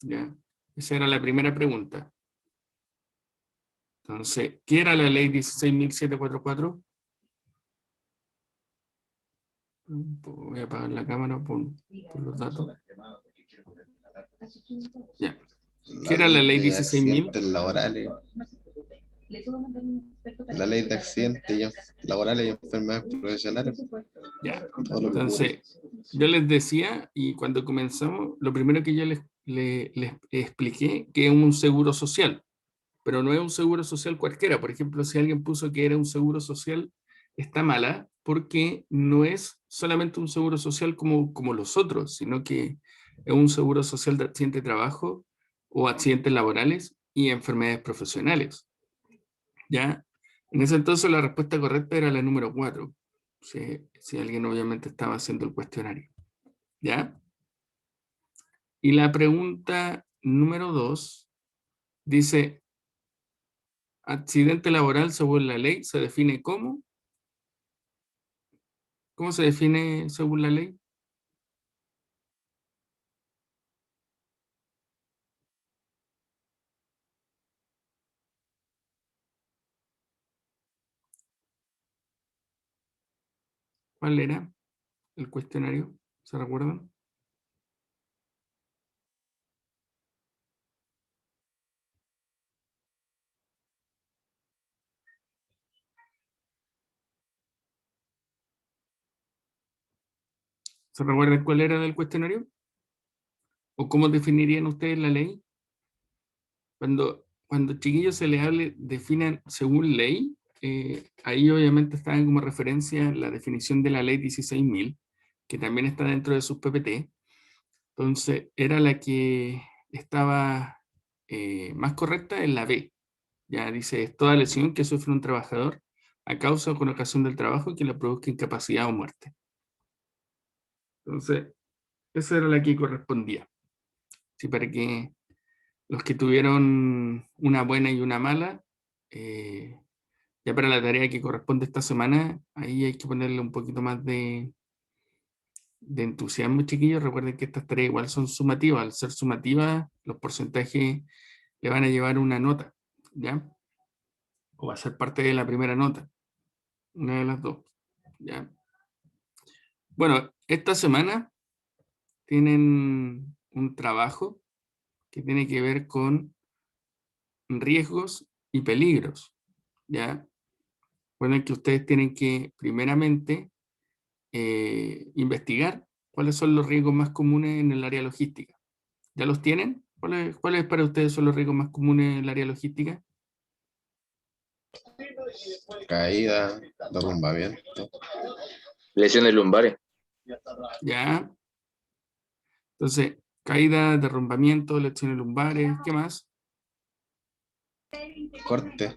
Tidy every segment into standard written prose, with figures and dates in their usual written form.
¿Ya? Esa era la primera pregunta. Entonces, ¿qué era la ley 16.744? Voy a apagar la cámara por los datos. Ya. ¿Qué era la ley de 16.000? accidentes laborales, la ley de accidentes laborales y enfermedades profesionales. Ya. Todo lo que cubre. Entonces, yo les decía, y cuando comenzamos, lo primero que yo les expliqué que es un seguro social, pero no es un seguro social cualquiera. Por ejemplo, si alguien puso que era un seguro social, está mala, porque no es solamente un seguro social como los otros, sino que es un seguro social de accidente de trabajo o accidentes laborales y enfermedades profesionales. ¿Ya? En ese entonces la respuesta correcta era la número 4, si alguien obviamente estaba haciendo el cuestionario. ¿Ya? Y la pregunta número 2 dice, accidente laboral según la ley se define como. ¿Cómo se define según la ley? ¿Cuál era el cuestionario? ¿Se recuerdan? ¿Se recuerdan cuál era el cuestionario? ¿O cómo definirían ustedes la ley? Cuando chiquillos se les hable, definan según ley, ahí obviamente está como referencia la definición de la ley 16.000, que también está dentro de sus PPT. Entonces, era la que estaba más correcta en la B. Ya dice, es toda lesión que sufre un trabajador a causa o con ocasión del trabajo que le produzca incapacidad o muerte. Entonces, esa era la que correspondía. Sí, para que los que tuvieron una buena y una mala, ya para la tarea que corresponde esta semana, ahí hay que ponerle un poquito más de entusiasmo, chiquillos. Recuerden que estas tareas igual son sumativas. Al ser sumativas, los porcentajes le van a llevar una nota, ¿ya? O va a ser parte de la primera nota, una de las dos, ¿ya? Bueno, esta semana tienen un trabajo que tiene que ver con riesgos y peligros, ¿ya? Recuerden que ustedes tienen que, primeramente, investigar cuáles son los riesgos más comunes en el área logística. ¿Ya los tienen? ¿Cuáles para ustedes son los riesgos más comunes en el área logística? Caída, derrumbamiento, Lesiones lumbares. ¿Ya? Entonces, caída, derrumbamiento, lesiones lumbares, ¿qué más? corte,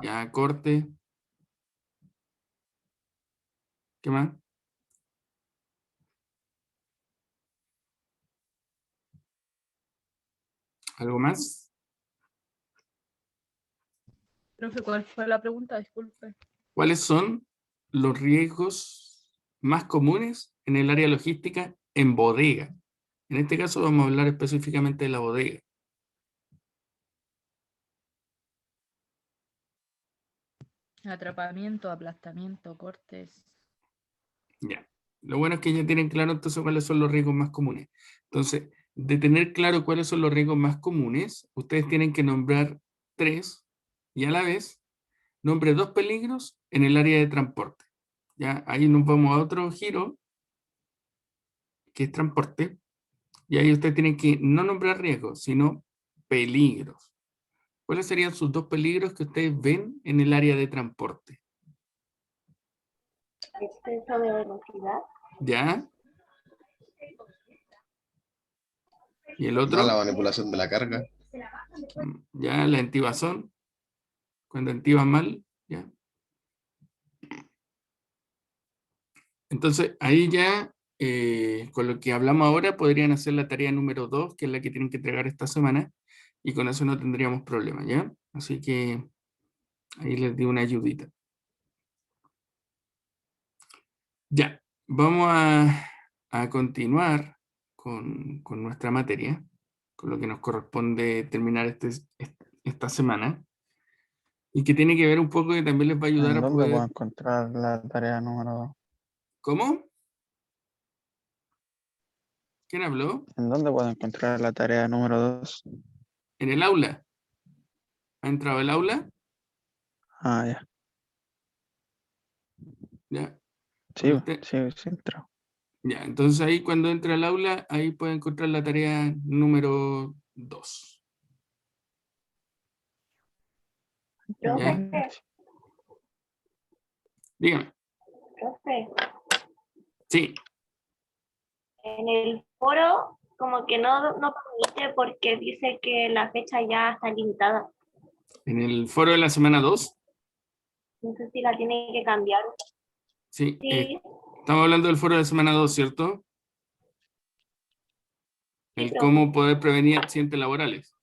Ya, corte, ¿qué más? ¿Algo más? Profe, ¿cuál fue la pregunta? Disculpe. ¿Cuáles son los riesgos más comunes en el área logística en bodega? En este caso vamos a hablar específicamente de la bodega. Atrapamiento, aplastamiento, cortes. Ya. Lo bueno es que ya tienen claro entonces cuáles son los riesgos más comunes. Entonces, de tener claro cuáles son los riesgos más comunes, ustedes tienen que nombrar 3 y a la vez nombre 2 peligros en el área de transporte. Ya, ahí nos vamos a otro giro, que es transporte, y ahí ustedes tienen que no nombrar riesgos, sino peligros. ¿Cuáles serían sus 2 peligros que ustedes ven en el área de transporte? Exceso de velocidad, ¿Ya? ¿Y el mala otro? manipulación de la carga, ¿Ya? La entibazón, cuando entiban mal, ¿ya? Entonces, ahí ya, con lo que hablamos ahora, podrían hacer la tarea número 2, que es la que tienen que entregar esta semana, y con eso no tendríamos problema, ¿ya? Así que ahí les di una ayudita. Ya, vamos a continuar con nuestra materia. con lo que nos corresponde terminar esta semana, y que tiene que ver un poco, que también les va a ayudar ¿En a dónde puedo poder... encontrar la tarea número 2? ¿Cómo? ¿Quién habló? ¿En dónde puedo encontrar la tarea número 2? En el aula. ¿Ha entrado al aula? Ah, ya. Ya. Sí, Usted- sí, sí entró. Ya, entonces ahí cuando entre al aula, ahí puede encontrar la tarea número 2. ¿Ya? Profe, Dígame. profe, Sí, en el foro como que no permite porque dice que la fecha ya está limitada. en el foro de la semana 2. No sé si la tiene que cambiar. Sí, Sí, estamos hablando del foro de la semana 2, ¿cierto? sí, El profe. cómo poder prevenir accidentes laborales.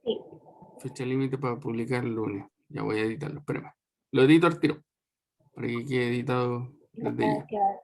Sí. Fecha límite para publicar el lunes. Ya voy a editarlo, espérame. Lo edito al tiro, para que quede editado desde ya. Gracias.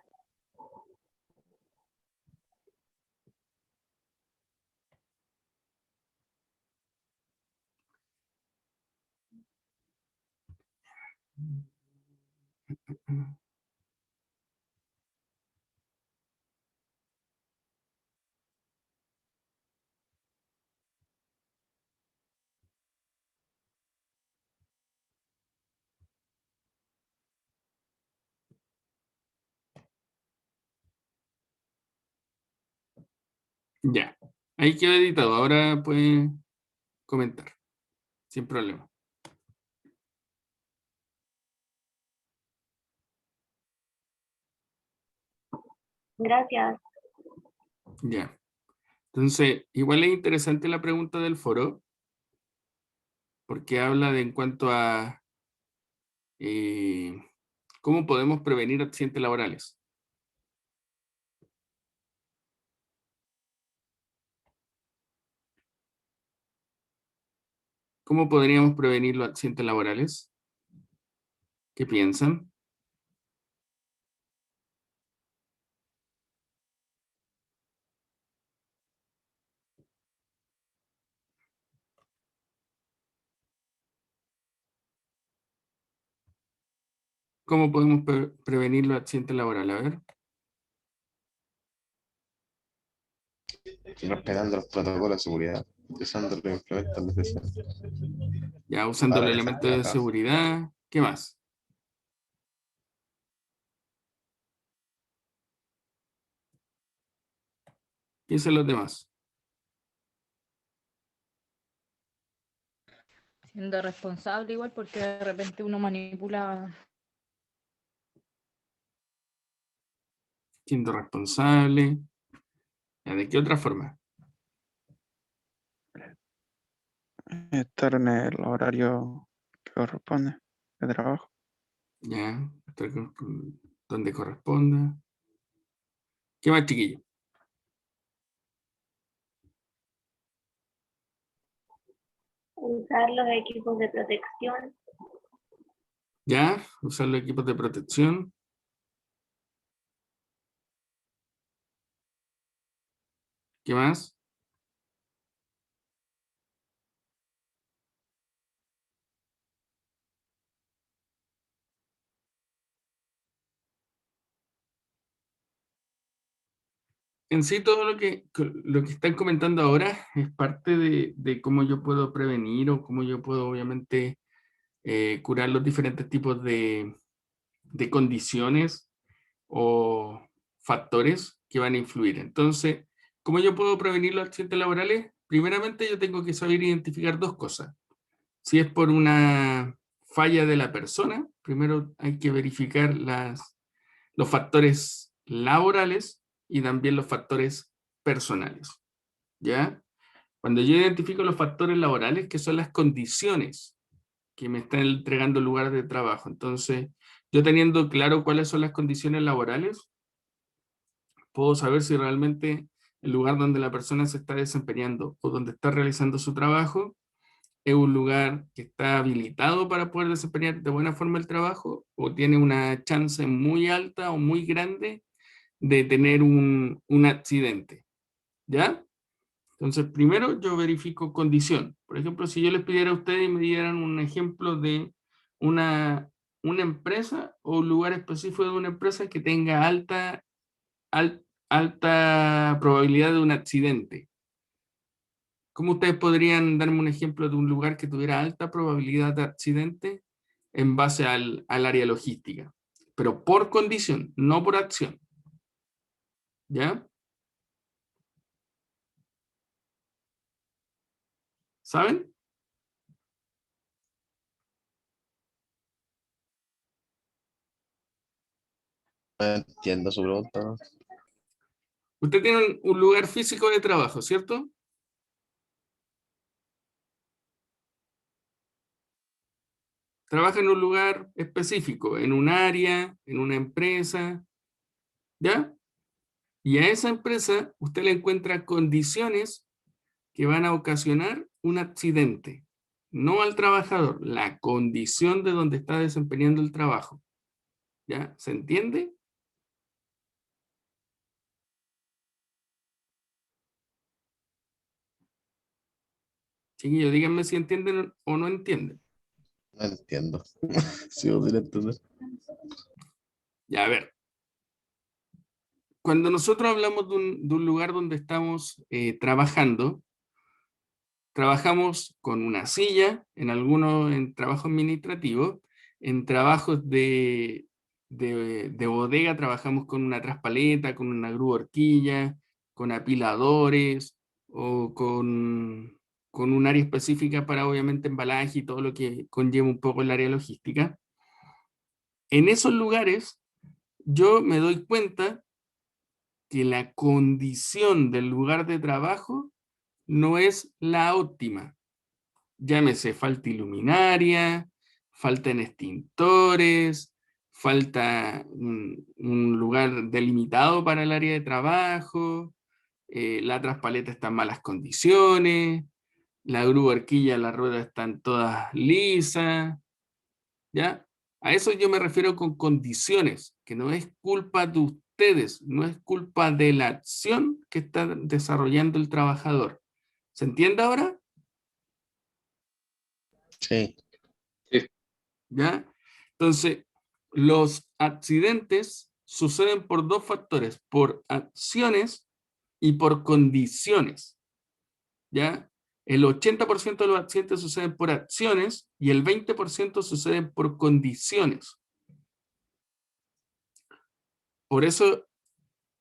Ya, ahí quedó editado. Ahora puede comentar, sin problema. Gracias. Ya. Entonces, igual es interesante la pregunta del foro, porque habla de en cuanto a cómo podemos prevenir accidentes laborales. ¿Cómo podríamos prevenir los accidentes laborales? ¿Qué piensan? ¿Cómo podemos prevenir los accidentes laborales? A ver. Respetando los protocolos de seguridad, usando los implementos necesarios Ya usando para los que elementos salga de acá. seguridad. ¿Qué más? Piensen los demás. Siendo responsable igual porque de repente uno manipula. Siendo responsable. Ya, ¿de qué otra forma? Estar en el horario que corresponde de trabajo. Ya, estar donde corresponda. ¿Qué más, chiquillo? Usar los equipos de protección. Ya, usar los equipos de protección. ¿Qué más? En sí, todo lo que están comentando ahora es parte de cómo yo puedo prevenir o cómo yo puedo, obviamente, curar los diferentes tipos de condiciones o factores que van a influir. Entonces, ¿cómo yo puedo prevenir los accidentes laborales? Primeramente, yo tengo que saber identificar dos cosas. Si es por una falla de la persona, primero hay que verificar los factores laborales y también los factores personales. ¿Ya? Cuando yo identifico los factores laborales, que son las condiciones que me están entregando el lugar de trabajo, entonces, yo teniendo claro cuáles son las condiciones laborales, puedo saber si realmente el lugar donde la persona se está desempeñando o donde está realizando su trabajo es un lugar que está habilitado para poder desempeñar de buena forma el trabajo o tiene una chance muy alta o muy grande de tener un accidente. ¿Ya? Entonces, primero yo verifico condición. Por ejemplo, si yo les pidiera a ustedes y me dieran un ejemplo de una empresa o un lugar específico de una empresa que tenga alta probabilidad de un accidente. ¿Cómo ustedes podrían darme un ejemplo de un lugar que tuviera alta probabilidad de accidente en base al área logística? Pero por condición, no por acción. ¿Ya? ¿Saben? No entiendo su pregunta, ¿no? Usted tiene un lugar físico de trabajo, ¿cierto? Trabaja en un lugar específico, en un área, en una empresa, ¿ya? Y a esa empresa usted le encuentra condiciones que van a ocasionar un accidente. No al trabajador, la condición de donde está desempeñando el trabajo. ¿Ya? ¿Se entiende? Chiquillos, díganme si entienden o no entienden. No entiendo. Sigo sin entender. Ya, a ver. Cuando nosotros hablamos de un lugar donde estamos trabajamos con una silla, en trabajo administrativo, en trabajos de bodega trabajamos con una traspaleta, con una grúa horquilla, con apiladores o con un área específica para obviamente embalaje y todo lo que conlleva un poco el área logística. En esos lugares yo me doy cuenta que la condición del lugar de trabajo no es la óptima. Llámese falta iluminaria, falta en extintores, falta un lugar delimitado para el área de trabajo, la traspaleta está en malas condiciones, la grúa horquilla, la rueda están todas lisas, ¿ya? A eso yo me refiero con condiciones, que no es culpa de ustedes, no es culpa de la acción que está desarrollando el trabajador. ¿Se entiende ahora? Sí, Sí. ¿Ya? Entonces, los accidentes suceden por dos factores, por acciones y por condiciones, ¿ya? El 80% de los accidentes suceden por acciones y el 20% suceden por condiciones. Por eso,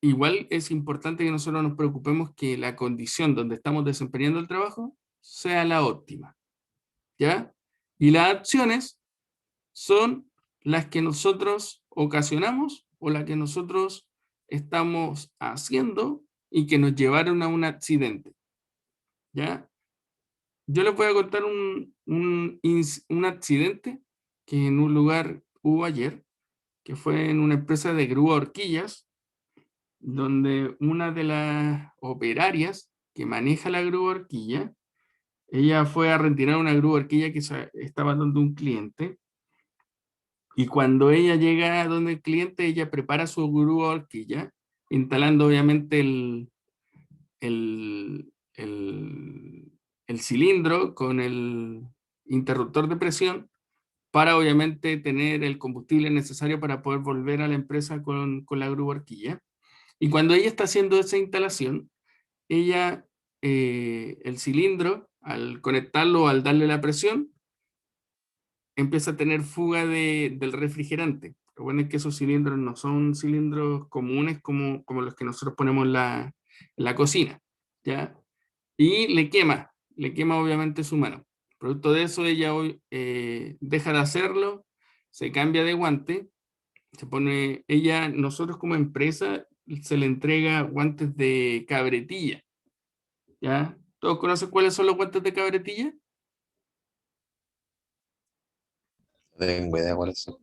igual es importante que nosotros nos preocupemos que la condición donde estamos desempeñando el trabajo sea la óptima, ¿ya? Y las acciones son las que nosotros ocasionamos o las que nosotros estamos haciendo y que nos llevaron a un accidente, ¿ya? Yo les voy a contar un accidente que en un lugar hubo ayer, que fue en una empresa de grúa horquillas, donde una de las operarias que maneja la grúa horquilla, ella fue a retirar una grúa horquilla que estaba dando un cliente. Y cuando ella llega a donde el cliente, ella prepara su grúa horquilla, instalando obviamente el, el, el cilindro con el interruptor de presión para obviamente tener el combustible necesario para poder volver a la empresa con la grúa horquilla. Y cuando ella está haciendo esa instalación, ella, el cilindro, al conectarlo, al darle la presión, empieza a tener fuga del refrigerante. Lo bueno es que esos cilindros no son cilindros comunes como los que nosotros ponemos en la cocina, ¿ya? Y le quema obviamente su mano. Producto de eso, ella hoy deja de hacerlo, se cambia de guante, se pone, nosotros como empresa, se le entrega guantes de cabretilla, ¿ya? ¿Todos conocen cuáles son los guantes de cabretilla? no tengo idea cuáles son.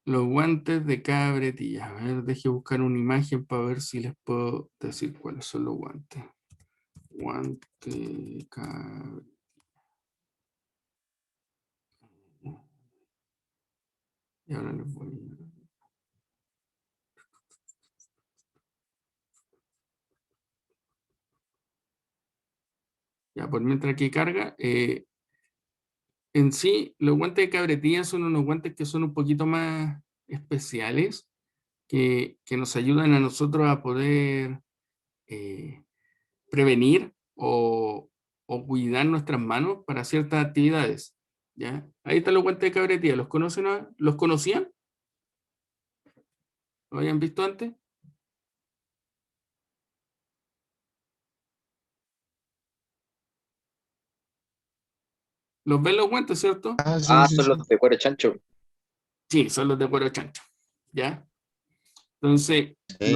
Los guantes de cabretilla. A ver, deje buscar una imagen para ver si les puedo decir cuáles son los guantes. Guante cabretilla. Y ahora les voy a... Ya, por mientras aquí carga. En sí, los guantes de cabretilla son unos guantes que son un poquito más especiales, que nos ayudan a nosotros a poder prevenir o cuidar nuestras manos para ciertas actividades. ¿Ya? Ahí están los guantes de cabretilla. ¿Los conocen? ¿Los conocían? ¿Lo habían visto antes? ¿Los ven los guantes, cierto? Ah, sí, Ah, sí, son sí. los de cuero chancho. Sí, son los de cuero chancho. ¿Ya? Entonces, Sí,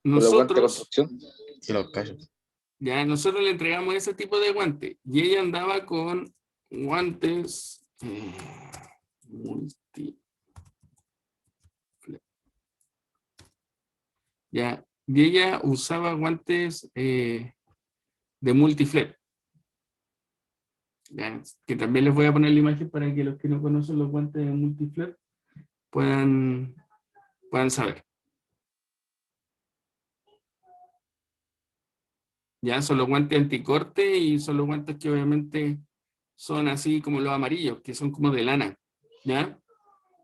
Con los guantes de nosotros, construcción. sí los callo. ya, nosotros le entregamos ese tipo de guantes y ella andaba con guantes multi, ya, y ella usaba guantes de multiflap, ya, que también les voy a poner la imagen para que los que no conocen los guantes de multiflap puedan saber. Ya, son los guantes anticorte y son los guantes que obviamente son así como los amarillos, que son como de lana, ¿ya?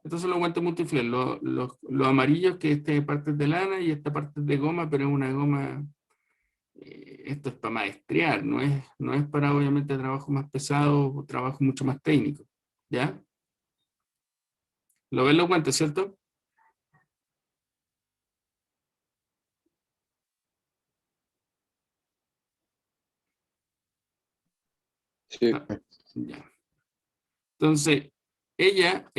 Estos son los guantes multiflap, los amarillos, que esta parte es de lana y esta parte es de goma, pero es una goma, esto es para maestrear, no es para obviamente trabajo más pesado o trabajo mucho más técnico, ¿ya? ¿Lo ven los guantes, cierto? Sí. Ah, ya. Entonces, ella,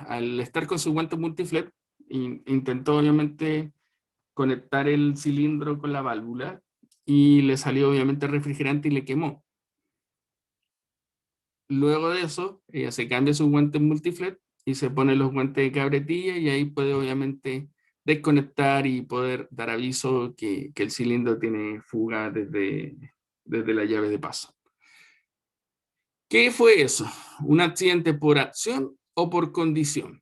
al estar con su guante multiflap, intentó obviamente conectar el cilindro con la válvula y le salió obviamente refrigerante y le quemó. Luego de eso, ella se cambia sus guantes multiflap y se pone los guantes de cabretilla y ahí puede obviamente desconectar y poder dar aviso que el cilindro tiene fuga desde la llave de paso. ¿Qué fue eso? ¿Un accidente por acción o por condición?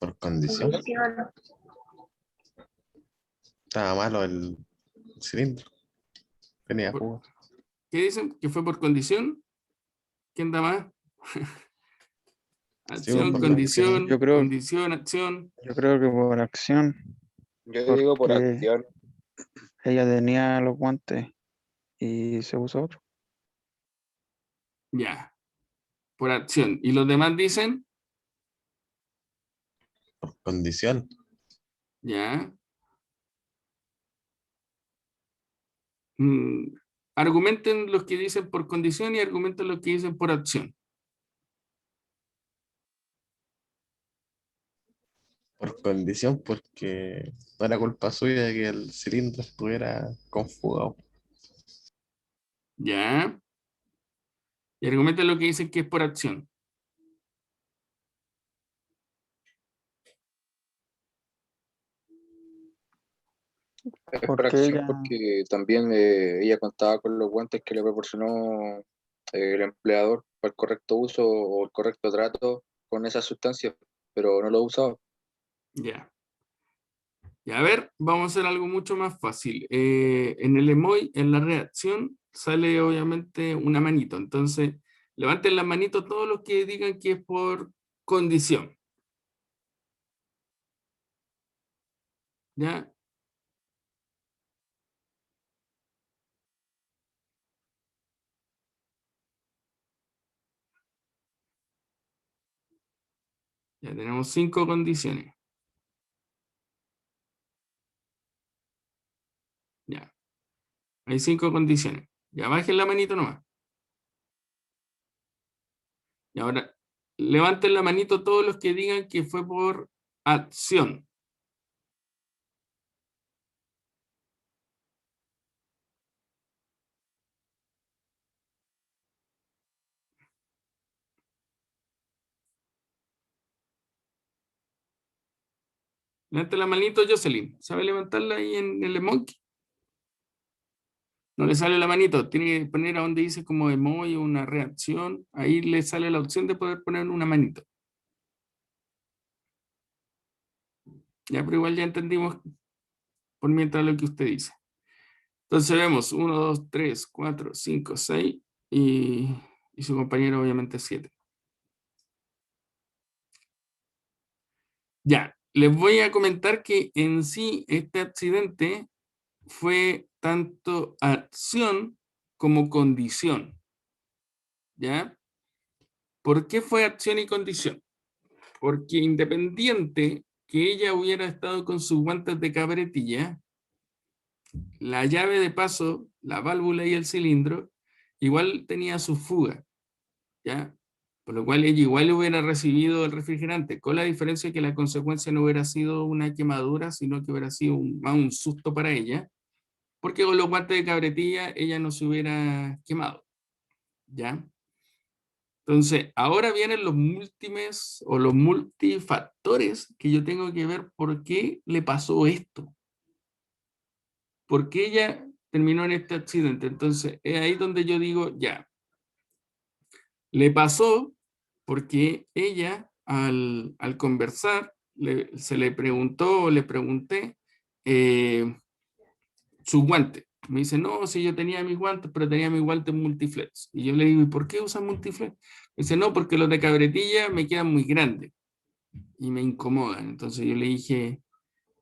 Por condición. Condición. Estaba malo el cilindro. Tenía Por- fuga. ¿Qué dicen? ¿Que fue por condición? ¿Quién da más? Sí, pues, Acción, por condición. condición, condición, acción. Yo creo que por acción, Yo digo por porque acción. ella tenía los guantes y se usó otro. Ya, por acción. ¿Y los demás dicen? Por condición. Ya. Mm, argumenten los que dicen por condición y argumenten los que dicen por acción. Por condición, porque no era culpa suya de que el cilindro estuviera con fuga. Ya. Y argumenten lo que dicen que es por acción. Es por Porque acción ella, porque también ella contaba con los guantes que le proporcionó el empleador para el correcto uso o el correcto trato con esa sustancia, pero no lo usaba. Ya. Y a ver, vamos a hacer algo mucho más fácil. En el emoji, en la reacción, sale obviamente una manito. Entonces, levanten las manitos todos los que digan que es por condición. ¿Ya? Ya tenemos 5 condiciones. Ya. Hay 5 condiciones. Ya bajen la manito nomás. Y ahora, levanten la manito todos los que digan que fue por acción. Levanten la manito, Jocelyn. ¿Sabe levantarla ahí en el emoji? No le sale la manito, tiene que poner a donde dice como emoji o una reacción. Ahí le sale la opción de poder poner una manito. Ya, pero igual ya entendimos por mientras lo que usted dice. Entonces vemos 1, 2, 3, 4, 5, 6 y su compañero obviamente 7. Ya, les voy a comentar que en sí este accidente fue tanto acción como condición. ¿Ya? ¿Por qué fue acción y condición? Porque independiente que ella hubiera estado con sus guantes de cabretilla, la llave de paso, la válvula y el cilindro, igual tenía su fuga, ¿ya? Por lo cual ella igual hubiera recibido el refrigerante, con la diferencia de que la consecuencia no hubiera sido una quemadura, sino que hubiera sido más un susto para ella, porque con los guantes de cabretilla ella no se hubiera quemado, ¿ya? Entonces, ahora vienen los múltiples o los multifactores que yo tengo que ver por qué le pasó esto. ¿Por qué ella terminó en este accidente? Entonces, es ahí donde yo digo, ya, le pasó porque ella al conversar se le preguntó o le pregunté su guante. Me dice, no, si yo tenía mis guantes, pero tenía mis guantes multiflex. Y yo le digo, ¿y por qué usan multiflex? Me dice, no, porque los de cabretilla me quedan muy grandes y me incomodan. Entonces yo le dije,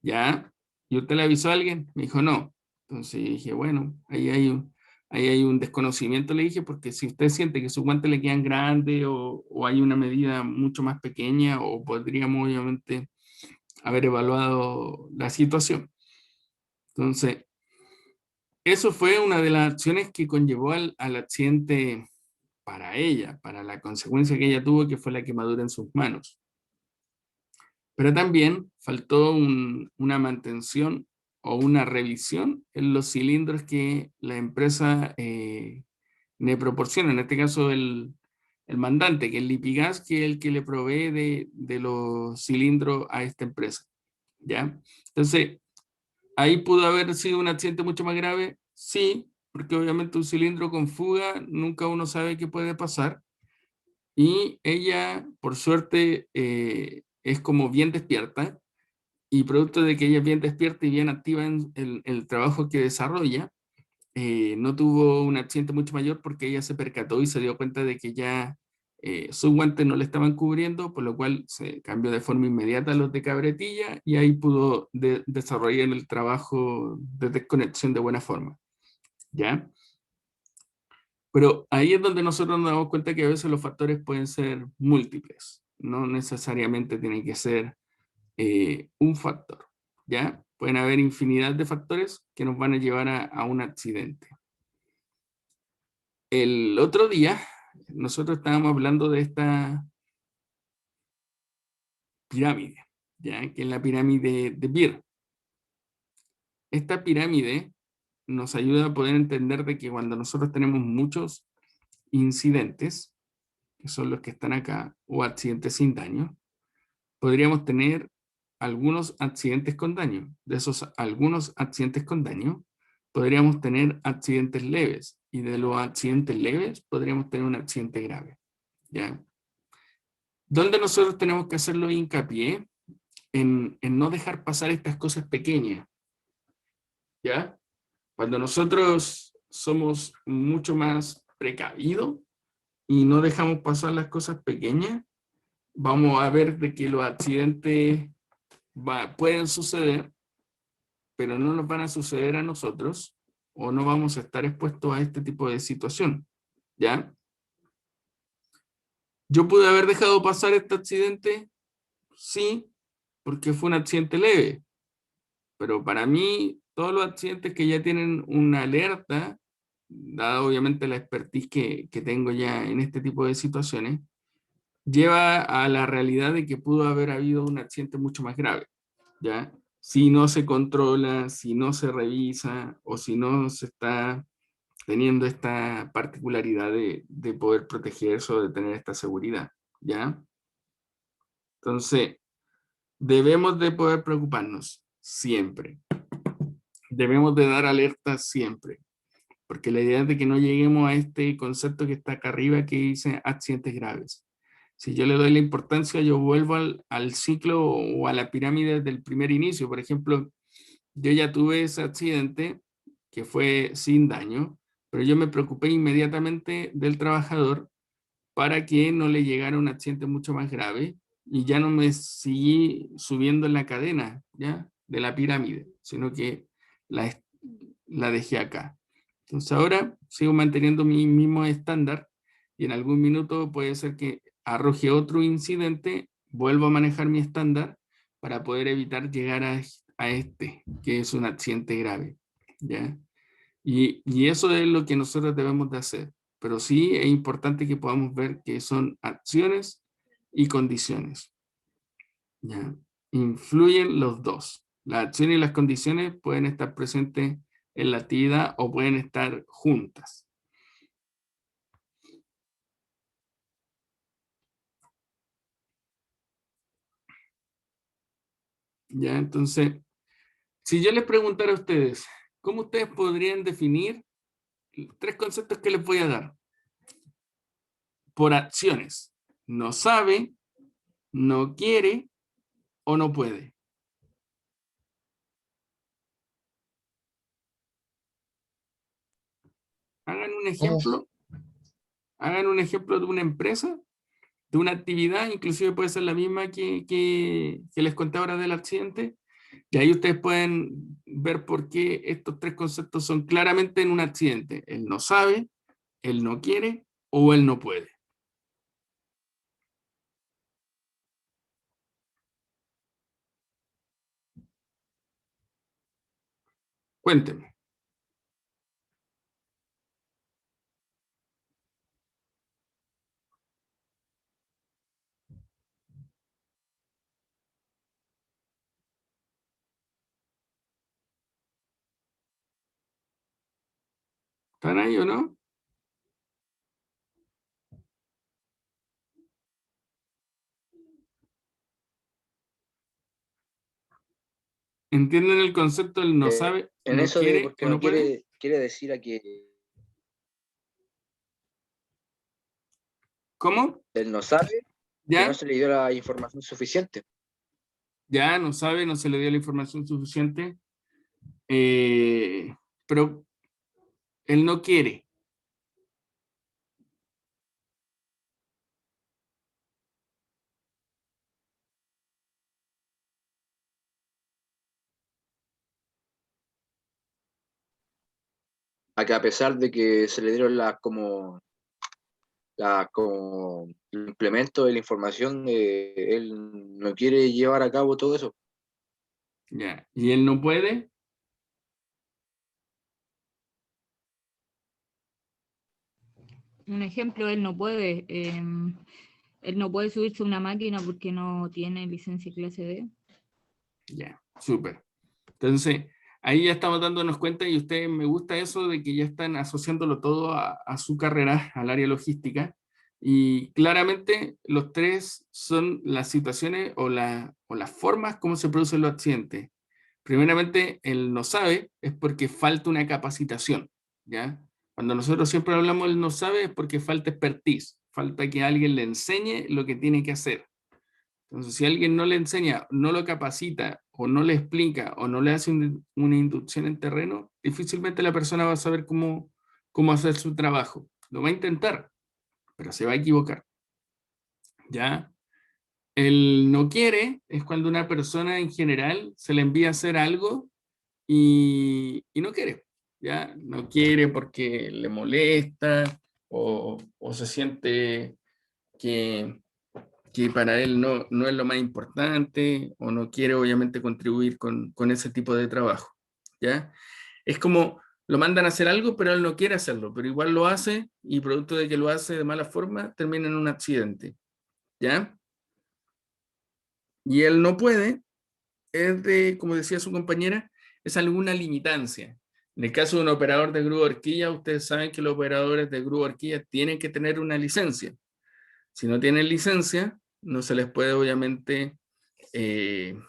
¿ya? ¿Y usted le avisó a alguien? Me dijo, no. Entonces dije, bueno, ahí hay un desconocimiento, le dije, porque si usted siente que sus guantes le quedan grandes o hay una medida mucho más pequeña, o podríamos obviamente haber evaluado la situación. Entonces, eso fue una de las acciones que conllevó al accidente para ella, para la consecuencia que ella tuvo, que fue la quemadura en sus manos. Pero también faltó una mantención o una revisión en los cilindros que la empresa le proporciona, en este caso el mandante, que es Lipigas, que es el que le provee de los cilindros a esta empresa. ¿Ya? Entonces, ¿ahí pudo haber sido un accidente mucho más grave? Sí, porque obviamente un cilindro con fuga, nunca uno sabe qué puede pasar. Y ella, por suerte, es como bien despierta, y producto de que ella es bien despierta y bien activa en el trabajo que desarrolla, no tuvo un accidente mucho mayor porque ella se percató y se dio cuenta de que ya sus guantes no le estaban cubriendo, por lo cual se cambió de forma inmediata a los de cabretilla y ahí pudo desarrollar el trabajo de desconexión de buena forma. ¿Ya? Pero ahí es donde nosotros nos damos cuenta que a veces los factores pueden ser múltiples, no necesariamente tiene que ser un factor, ¿ya? Pueden haber infinidad de factores que nos van a llevar a un accidente. El otro día, nosotros estábamos hablando de esta pirámide, ¿ya? Que es la pirámide de Beer. Esta pirámide nos ayuda a poder entender de que cuando nosotros tenemos muchos incidentes, que son los que están acá, o accidentes sin daño, podríamos tener algunos accidentes con daño. De esos algunos accidentes con daño, podríamos tener accidentes leves, y de los accidentes leves podríamos tener un accidente grave, ¿ya? Donde nosotros tenemos que hacerlo hincapié en no dejar pasar estas cosas pequeñas, ¿ya? Cuando nosotros somos mucho más precavidos y no dejamos pasar las cosas pequeñas, vamos a ver de que los accidentes pueden suceder, pero no nos van a suceder a nosotros, o no vamos a estar expuestos a este tipo de situación, ¿ya? ¿Yo pude haber dejado pasar este accidente? Sí, porque fue un accidente leve, pero para mí todos los accidentes que ya tienen una alerta, dada obviamente la expertise que tengo ya en este tipo de situaciones, lleva a la realidad de que pudo haber habido un accidente mucho más grave, ¿ya? Si no se controla, si no se revisa o si no se está teniendo esta particularidad de poder protegerse o de tener esta seguridad, ¿ya? Entonces, debemos de poder preocuparnos siempre. Debemos de dar alerta siempre, porque la idea es de que no lleguemos a este concepto que está acá arriba que dice accidentes graves. Si yo le doy la importancia, yo vuelvo al ciclo o a la pirámide del primer inicio. Por ejemplo, yo ya tuve ese accidente que fue sin daño, pero yo me preocupé inmediatamente del trabajador para que no le llegara un accidente mucho más grave y ya no me seguí subiendo en la cadena, ¿ya? De la pirámide, sino que la, la dejé acá. Entonces ahora sigo manteniendo mi mismo estándar y en algún minuto puede ser que arroje otro incidente, vuelvo a manejar mi estándar para poder evitar llegar a este, que es un accidente grave, ¿ya? Y eso es lo que nosotros debemos de hacer. Pero sí es importante que podamos ver que son acciones y condiciones, ¿ya? Influyen los dos. Las acciones y las condiciones pueden estar presentes en la actividad o pueden estar juntas. ¿Ya? Entonces, si yo les preguntara a ustedes, ¿cómo ustedes podrían definir tres conceptos que les voy a dar? Por acciones. No sabe, no quiere o no puede. Hagan un ¿Cómo? ejemplo, hagan un ejemplo de una empresa, de una actividad, inclusive puede ser la misma que les conté ahora del accidente, y ahí ustedes pueden ver por qué estos tres conceptos son claramente en un accidente. Él no sabe, él no quiere o él no puede. Cuéntenme. ¿Están ahí o no? ¿Entienden el concepto del no sabe, En no eso de quiere porque o no no puede? quiere decir a que ¿Cómo? él no sabe, que no ¿Ya? se le dio la información suficiente. Ya no sabe, no se le dio la información suficiente, pero él no quiere. A que a pesar de que se le dieron como implemento de la información, él no quiere llevar a cabo todo eso. Ya. Y él no puede. Un ejemplo, él no puede subirse a una máquina porque no tiene licencia clase D. Ya, súper. Entonces, ahí ya estamos dándonos cuenta y ustedes me gusta eso de que ya están asociándolo todo a su carrera, al área logística. Y claramente los tres son las situaciones o las formas como se producen los accidentes. Primeramente, él no sabe, es porque falta una capacitación, ¿ya? Cuando nosotros siempre hablamos del no sabe es porque falta expertise, falta que alguien le enseñe lo que tiene que hacer. Entonces, si alguien no le enseña, no lo capacita, o no le explica, o no le hace una inducción en terreno, difícilmente la persona va a saber cómo hacer su trabajo. Lo va a intentar, pero se va a equivocar, ¿ya? El no quiere es cuando una persona en general se le envía a hacer algo y no quiere, ¿ya? No quiere porque le molesta o se siente que, que para él no es lo más importante o no quiere obviamente contribuir con ese tipo de trabajo, ¿ya? Es como lo mandan a hacer algo, pero él no quiere hacerlo, pero igual lo hace y producto de que lo hace de mala forma termina en un accidente, ¿ya? Y él no puede, es de, como decía su compañera, es alguna limitancia. En el caso de un operador de grúa horquilla, ustedes saben que los operadores de grúa horquilla tienen que tener una licencia. Si no tienen licencia, no se les puede obviamente eh,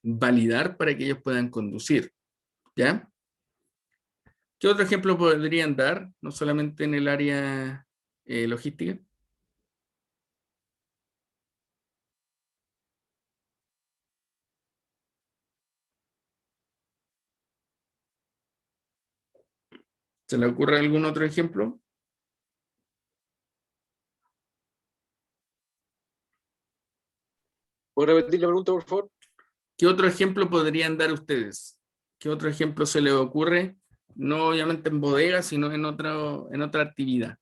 validar para que ellos puedan conducir, ¿ya? ¿Qué otro ejemplo podrían dar? No solamente en el área logística. ¿Se le ocurre algún otro ejemplo? ¿Puedo repetir la pregunta, por favor? ¿Qué otro ejemplo podrían dar ustedes? ¿Qué otro ejemplo se les ocurre? No obviamente en bodega, sino en otra actividad.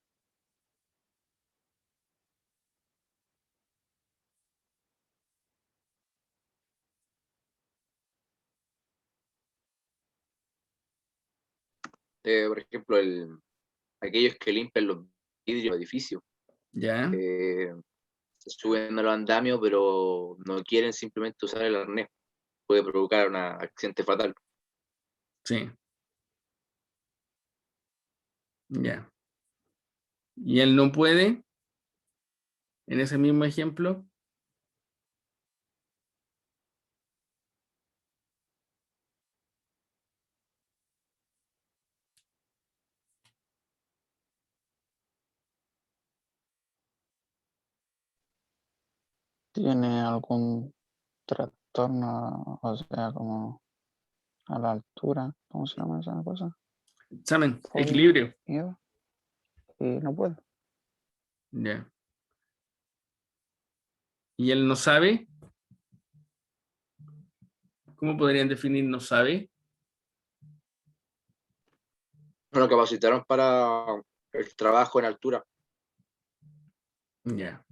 Por ejemplo, aquellos que limpian los vidrios de los edificios. ¿Ya? Se suben a los andamios, pero no quieren simplemente usar el arnés. Puede provocar un accidente fatal. Sí. Ya. ¿Y él no puede? En ese mismo ejemplo. ¿Tiene algún trastorno, o sea, como a la altura? ¿Cómo se llama esa cosa? Examen, Fobia, equilibrio. miedo, y no puede. Ya. ¿Y él no sabe? ¿Cómo podrían definir no sabe? No lo capacitaron para el trabajo en altura. Ya.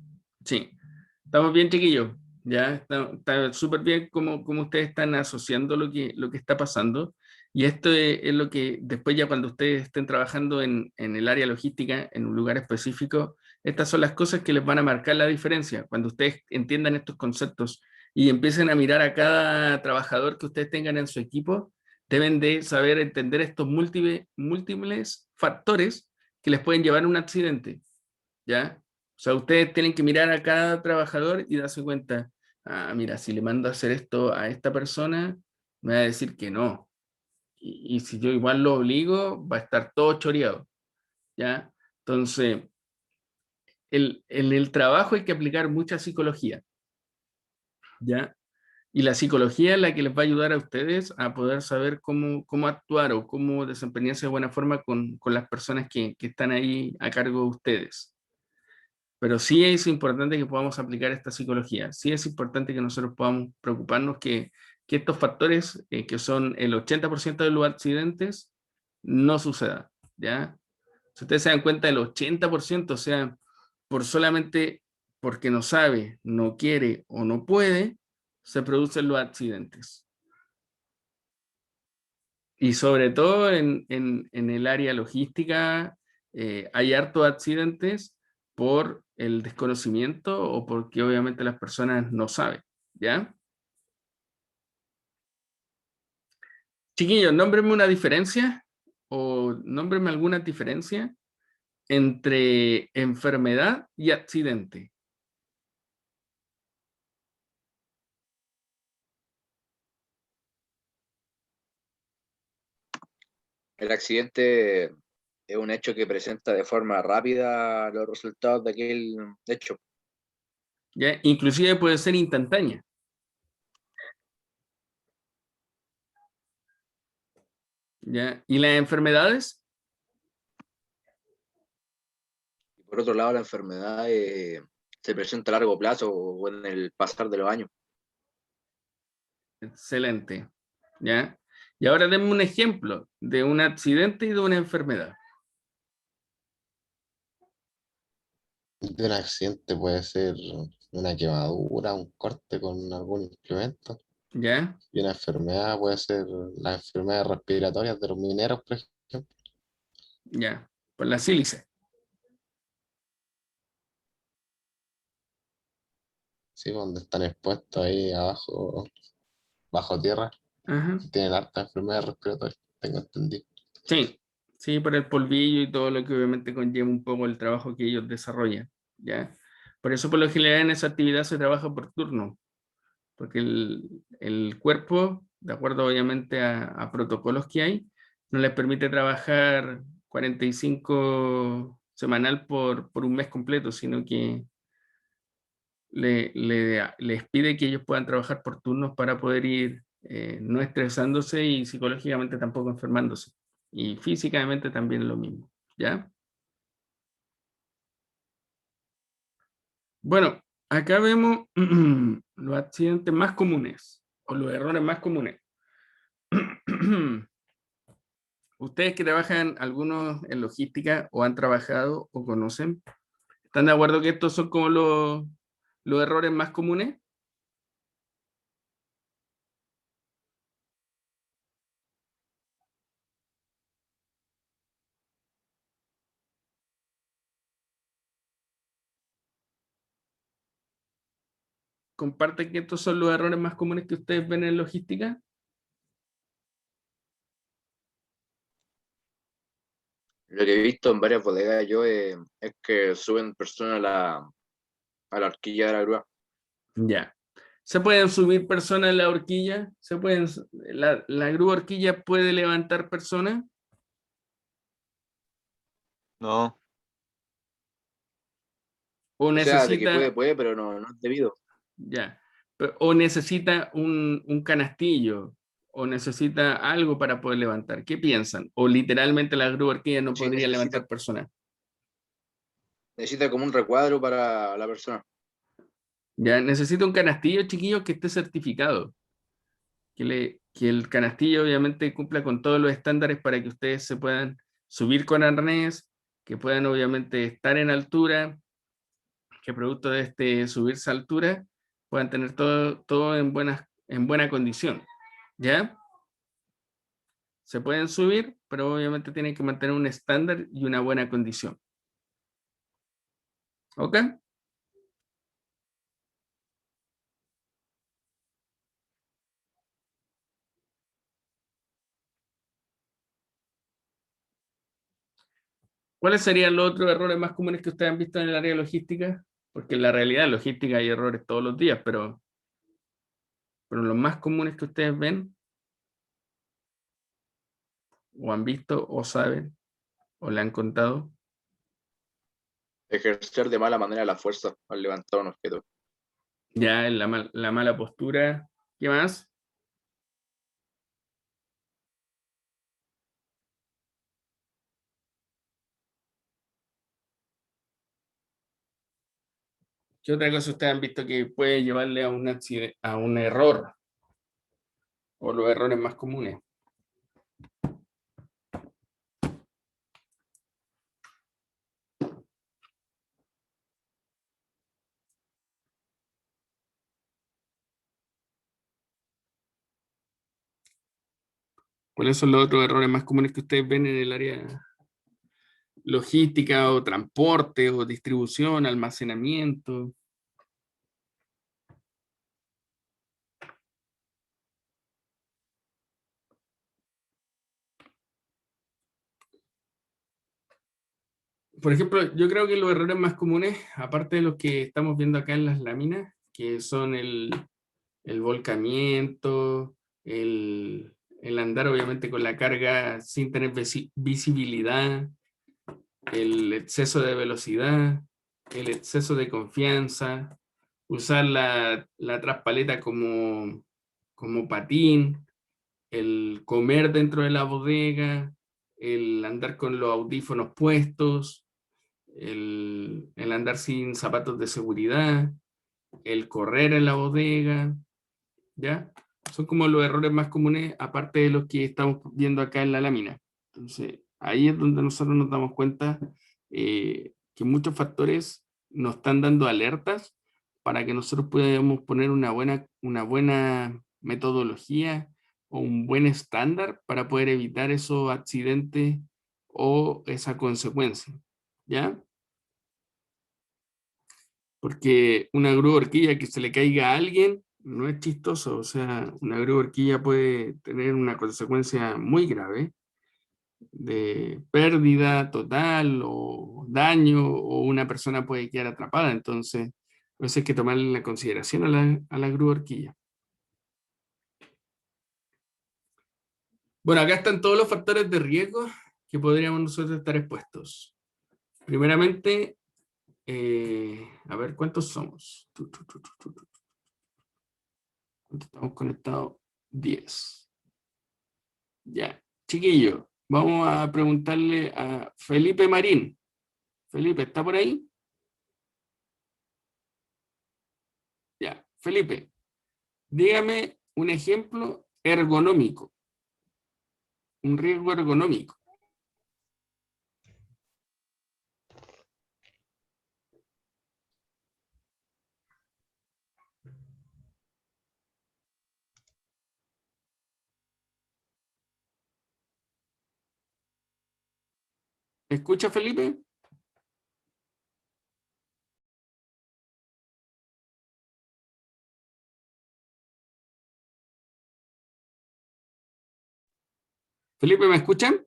Sí. Estamos bien, chiquillos. Ya está súper bien como ustedes están asociando lo que está pasando. Y esto es lo que después ya cuando ustedes estén trabajando en el área logística, en un lugar específico, estas son las cosas que les van a marcar la diferencia. Cuando ustedes entiendan estos conceptos y empiecen a mirar a cada trabajador que ustedes tengan en su equipo, deben de saber entender estos múltiples factores que les pueden llevar a un accidente. ¿Ya? O sea, ustedes tienen que mirar a cada trabajador y darse cuenta, ah, mira, si le mando a hacer esto a esta persona, me va a decir que no. Y si yo igual lo obligo, va a estar todo choreado, ¿ya? Entonces, en el trabajo hay que aplicar mucha psicología, ¿ya? Y la psicología es la que les va a ayudar a ustedes a poder saber cómo actuar o cómo desempeñarse de buena forma con las personas que están ahí a cargo de ustedes. Pero sí es importante que podamos aplicar esta psicología. Sí es importante que nosotros podamos preocuparnos que estos factores, que son el 80% de los accidentes, no sucedan, ¿ya? Si ustedes se dan cuenta, el 80%, o sea, por solamente porque no sabe, no quiere o no puede, se producen los accidentes. Y sobre todo en el área logística, hay hartos accidentes por el desconocimiento o porque obviamente las personas no saben, ¿ya? Chiquillos, nómbrenme una diferencia o nómbrenme alguna diferencia entre enfermedad y accidente. El accidente es un hecho que presenta de forma rápida los resultados de aquel hecho. ¿Ya? Inclusive puede ser instantánea. ¿Ya? ¿Y las enfermedades? Por otro lado, la enfermedad se presenta a largo plazo o en el pasar de los años. Excelente. ¿Ya? Y ahora denme un ejemplo de un accidente y de una enfermedad. De un accidente puede ser una quemadura, un corte con algún implemento. ¿Ya? Y una enfermedad puede ser las enfermedades respiratorias de los mineros, por ejemplo. Ya. Por la sílice. Sí, donde están expuestos ahí abajo, bajo tierra, Ajá. tienen harta enfermedades respiratorias, tengo entendido. Sí. Sí, por el polvillo y todo lo que obviamente conlleva un poco el trabajo que ellos desarrollan. ¿Ya? Por eso por lo general en esa actividad se trabaja por turno. Porque el cuerpo, de acuerdo obviamente a protocolos que hay, no les permite trabajar 45 semanal por un mes completo, sino que les pide que ellos puedan trabajar por turnos para poder ir no estresándose y psicológicamente tampoco enfermándose. Y físicamente también es lo mismo, ¿ya? Bueno, acá vemos los accidentes más comunes, o los errores más comunes. Ustedes que trabajan, algunos en logística, o han trabajado, o conocen, ¿están de acuerdo que estos son como los errores más comunes? ¿Comparten que estos son los errores más comunes que ustedes ven en logística? Lo que he visto en varias bodegas yo es que suben personas a la horquilla de la grúa. Ya. ¿Se pueden subir personas en la horquilla? ¿La grúa horquilla puede levantar personas? No, ¿O O sea, de que necesita, puede, pero no es debido. ya, o necesita un canastillo? ¿O necesita algo para poder levantar? ¿Qué piensan? ¿O literalmente la grúa horquilla no Sí, podría levantar personas? necesita como un recuadro para la persona. Ya, necesita un canastillo, chiquillos, que esté certificado. Que el canastillo obviamente cumpla con todos los estándares para que ustedes se puedan subir con arnés, que puedan obviamente estar en altura, que producto de este subirse a altura puedan tener todo en buena condición. ¿Ya? Se pueden subir, pero obviamente tienen que mantener un estándar y una buena condición. ¿Ok? ¿Cuáles serían los otros errores más comunes que ustedes han visto en el área logística? Porque en la realidad logística hay errores todos los días, pero los más comunes que ustedes ven, o han visto, o saben, o le han contado. Ejercer de mala manera la fuerza al levantar un objeto. Ya en la mala postura. ¿Qué más? ¿Qué otra cosa ustedes han visto que puede llevarle a un accidente, a un error? O los errores más comunes. ¿Cuáles son los otros errores más comunes que ustedes ven en el área logística o transporte o distribución, almacenamiento? Por ejemplo, yo creo que los errores más comunes, aparte de los que estamos viendo acá en las láminas, que son el volcamiento, el andar obviamente con la carga sin tener visibilidad, el exceso de velocidad, el exceso de confianza, usar la traspaleta como patín, el comer dentro de la bodega, el andar con los audífonos puestos, el andar sin zapatos de seguridad, el correr en la bodega, ¿ya? Son como los errores más comunes, aparte de los que estamos viendo acá en la lámina. Entonces, ahí es donde nosotros nos damos cuenta que muchos factores nos están dando alertas para que nosotros podamos poner una buena metodología o un buen estándar para poder evitar esos accidentes o esa consecuencia, ¿ya? Porque una grúa horquilla que se le caiga a alguien no es chistoso, o sea, una grúa horquilla puede tener una consecuencia muy grave de pérdida total o daño, o una persona puede quedar atrapada. Entonces, eso hay que tomarle en consideración a la grúa horquilla. Bueno, acá están todos los factores de riesgo que podríamos nosotros estar expuestos. Primeramente, a ver, ¿cuántos somos? ¿Cuántos estamos conectados? 10. Ya, chiquillo, Vamos a preguntarle a Felipe Marín. Felipe, ¿está por ahí? Ya, Felipe, dígame un ejemplo ergonómico, un riesgo ergonómico. ¿Me escucha, Felipe? Felipe, ¿me escuchan?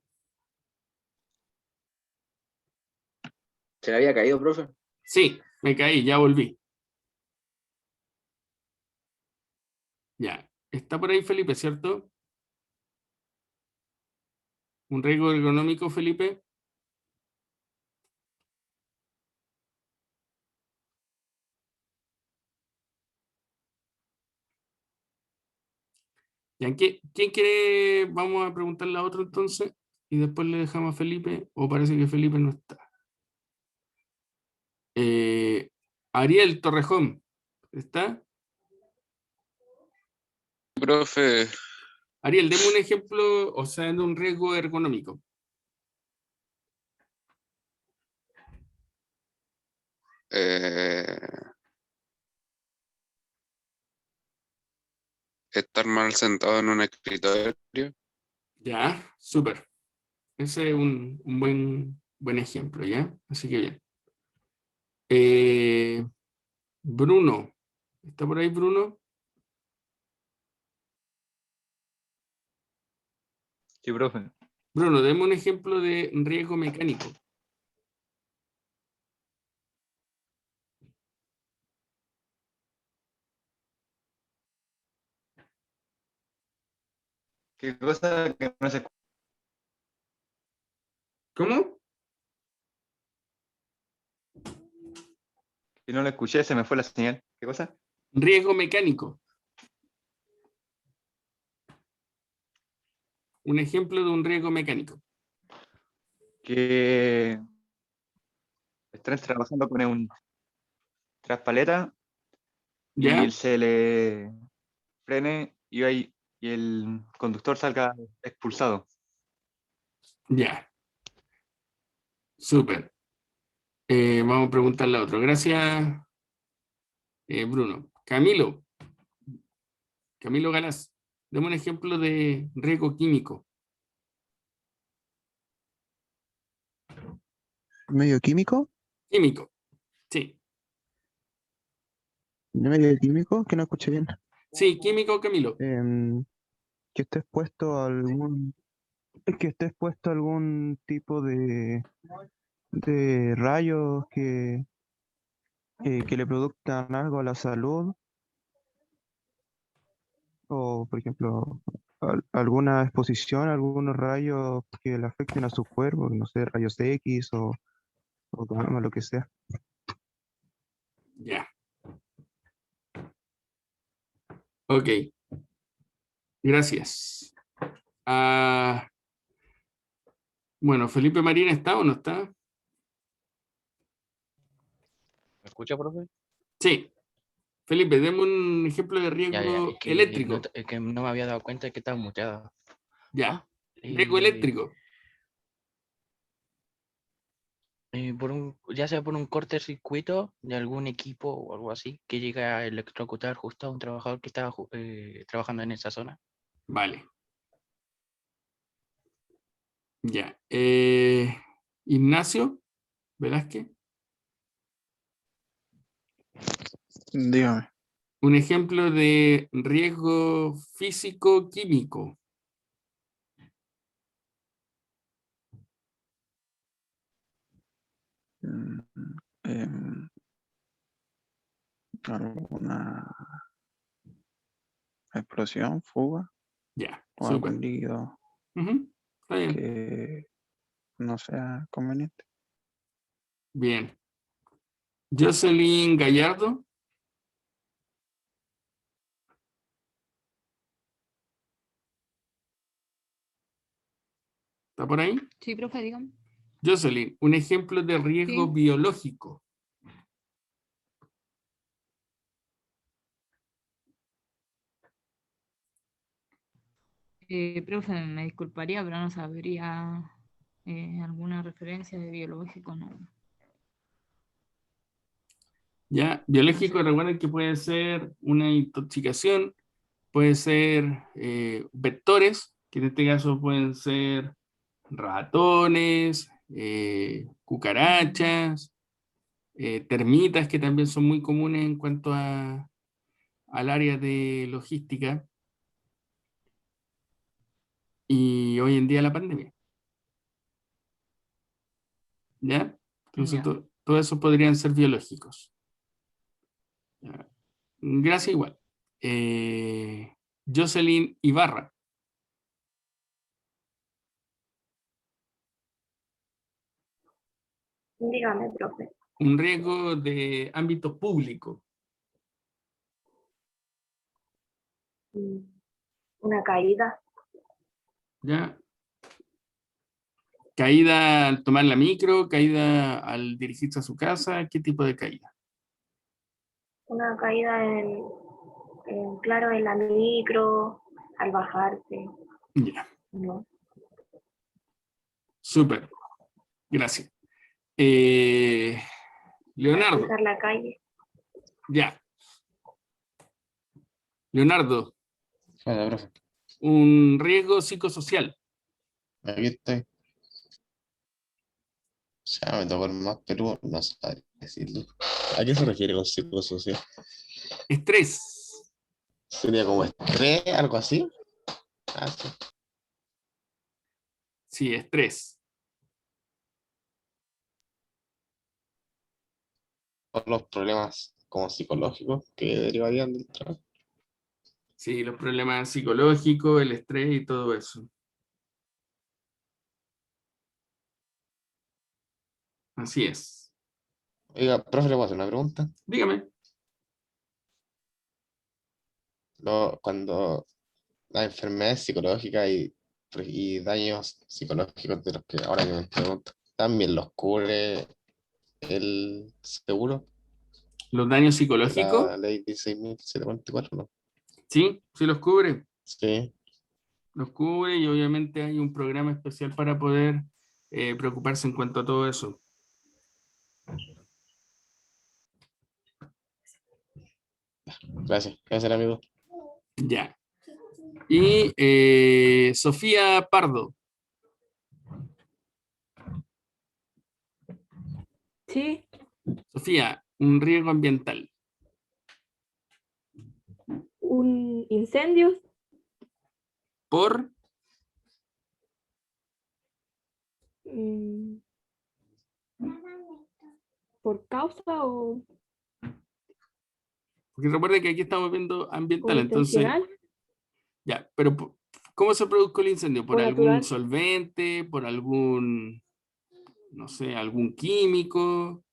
¿Se le había caído, profe? Sí, me caí, ya volví. Ya, está por ahí Felipe, ¿cierto? ¿Un riesgo ergonómico, Felipe? Ya, ¿quién quiere? Vamos a preguntarle a otro entonces y después le dejamos a Felipe, o parece que Felipe no está. Ariel Torrejón, ¿está? Profe, Ariel, deme un ejemplo, o sea, de un riesgo ergonómico. eh, estar mal sentado en un escritorio. Ya, súper. Ese es un buen ejemplo, ¿ya? Así que bien. Bruno, ¿está por ahí Bruno? Sí, profe. Bruno, deme un ejemplo de riesgo mecánico. ¿Qué cosa que no se ¿Cómo? que no lo escuché, se me fue la señal? ¿Qué cosa? Riesgo mecánico. Un ejemplo de un riesgo mecánico. Que están trabajando con un traspaleta ¿Ya? y se le frene y el conductor salga expulsado. Ya. Súper. Vamos a preguntarle a otro. Gracias, Bruno. Camilo Galás, dame un ejemplo de riesgo químico. ¿Medio químico? Químico, sí. ¿No medio químico? Que no escuché bien. Sí, químico, Camilo. Que esté expuesto a que esté expuesto a algún tipo de rayos que le produzcan algo a la salud, o por ejemplo, alguna exposición a algunos rayos que le afecten a su cuerpo, no sé, rayos X o gamma, lo que sea. Ya. Ok. Gracias. Ah, bueno, ¿Felipe Marín está o no está? ¿Me escucha, profe? Sí. Felipe, deme un ejemplo de Ya, riesgo eléctrico. es que no me había dado cuenta de que estaba muteada. Ya. Riesgo eléctrico. Ya sea por un cortocircuito de algún equipo o algo así, que llega a electrocutar justo a un trabajador que estaba trabajando en esa zona. Vale. Ya. Ignacio Velázquez. Dígame. Un ejemplo de riesgo físico-químico. Mm, em, ¿Alguna explosión, fuga Ya, o algún súper. líquido Ujú, está bien. que no sea conveniente? Bien. Jocelyn Gallardo. ¿Está por ahí? Sí, profe, dígame. Jocelyn, un ejemplo de riesgo Sí. biológico. Profe, me disculparía, pero no sabría alguna referencia de biológico, no. ¿Ya? Biológico, recuerden que puede ser una intoxicación, puede ser vectores, que en este caso pueden ser ratones, cucarachas, termitas, que también son muy comunes en cuanto al área de logística, y hoy en día la pandemia. ¿Ya? Entonces, Ya. todo eso podrían ser biológicos. ¿Ya? Gracias igual. Jocelyn Ibarra. Dígame, profe. Un riesgo de ámbito público. Una caída. ¿Ya? Caída al tomar la micro, caída al dirigirse a su casa, ¿qué tipo de caída? Una caída claro, en la micro, al bajarse. Ya, ¿No? súper. Gracias. Al Leonardo, cruzar la calle. ya. Leonardo, Hola, profe. un riesgo psicosocial. Aquí estoy. O sea, me tocó el más Perú, no sabe decirlo. ¿A qué se refiere con psicosocial? Estrés. ¿Sería como estrés, algo así? Ah, sí. Sí, estrés. O los problemas como psicológicos que derivarían del trabajo. Sí, los problemas psicológicos, el estrés y todo eso. Así es. Oiga, profe, ¿le puedo hacer una pregunta? Dígame. Cuando las enfermedades psicológicas y daños psicológicos de los que ahora que me pregunto, ¿también los cubre el seguro? Los daños psicológicos, La ley 16.744, ¿no? sí, sí los cubre. Sí, Los cubre y obviamente hay un programa especial para poder preocuparse en cuanto a todo eso. gracias. Gracias, amigo. Ya. Y Sofía Pardo, Sí, Sofía, un riesgo ambiental. un incendio, Por, mm, por causa porque recuerda que aquí estamos viendo o ambiental, entonces, intencional ya, pero ¿cómo se produjo el incendio? o ¿Por algún natural. solvente? ¿Por algún, no sé, algún químico?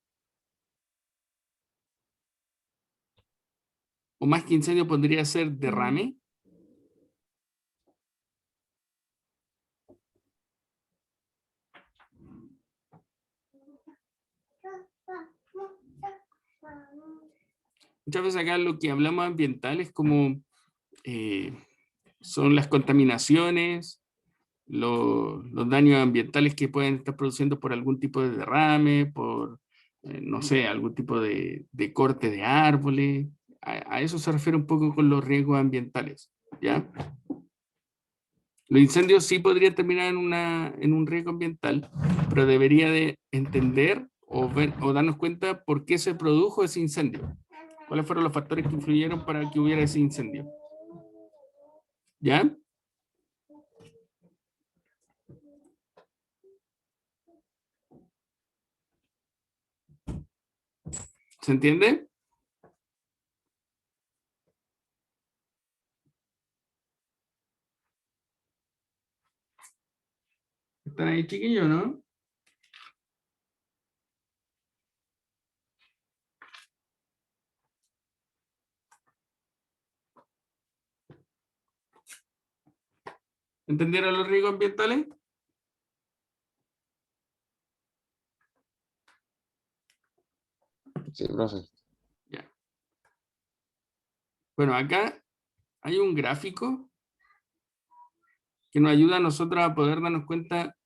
¿O más que incendio podría ser Mm, derrame? Muchas veces acá lo que hablamos ambiental es como eh, son las contaminaciones, los daños ambientales que pueden estar produciendo por algún tipo de derrame, por, no sé, algún tipo de corte de árboles. A eso se refiere un poco con los riesgos ambientales, ¿ya? Los incendios sí podrían terminar en un riesgo ambiental, pero debería de entender o darnos cuenta por qué se produjo ese incendio. ¿Cuáles fueron los factores que influyeron para que hubiera ese incendio? ¿Ya? ¿Se entiende? ¿Están ahí, chiquillos, no? ¿Entendieron los riesgos ambientales? Sí, profe. Ya. Bueno, acá hay un gráfico que nos ayuda a nosotros a poder darnos cuenta